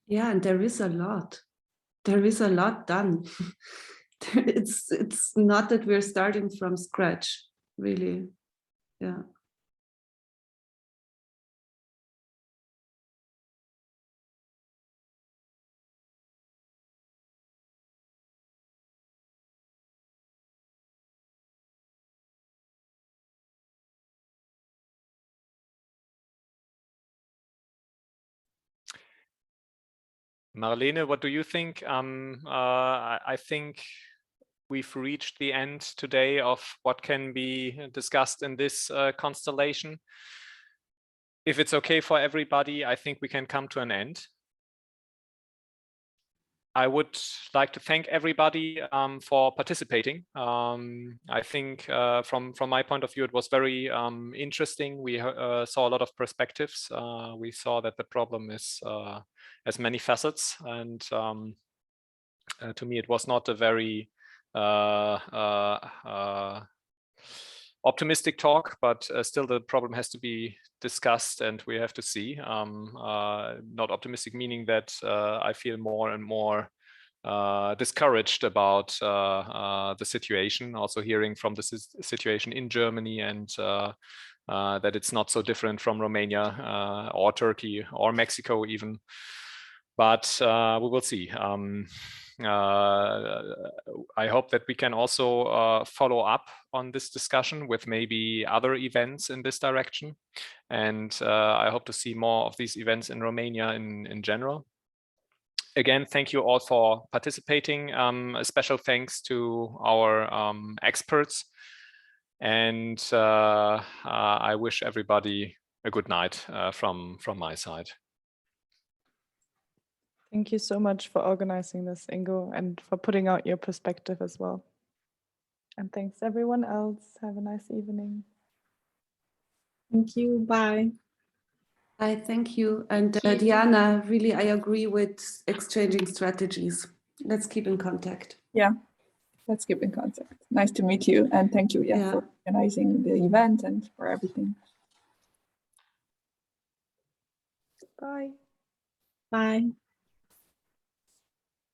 Yeah, and there is a lot. There is a lot done. It's not that we're starting from scratch, really. Yeah. Marlene, what do you think? I think we've reached the end today of what can be discussed in this constellation. If it's okay for everybody, I think we can come to an end. I would like to thank everybody for participating. I think from my point of view, it was very interesting. We saw a lot of perspectives. We saw that the problem is has many facets, and to me, it was not a very optimistic talk, but still the problem has to be discussed and we have to see. Not optimistic meaning that I feel more and more discouraged about the situation, also hearing from the situation in Germany, and that it's not so different from Romania or Turkey or Mexico even. But we will see. I hope that we can also follow up on this discussion with maybe other events in this direction. And I hope to see more of these events in Romania in general. Again, thank you all for participating. A special thanks to our experts. And I wish everybody a good night from my side. Thank you so much for organizing this, Ingo, and for putting out your perspective as well. And thanks everyone else. Have a nice evening. Thank you. Bye. Thank you. And Thank you. Diana, really, I agree with exchanging strategies. Let's keep in contact. Yeah, let's keep in contact. Nice to meet you, and thank you for organizing the event and for everything. Bye. Bye.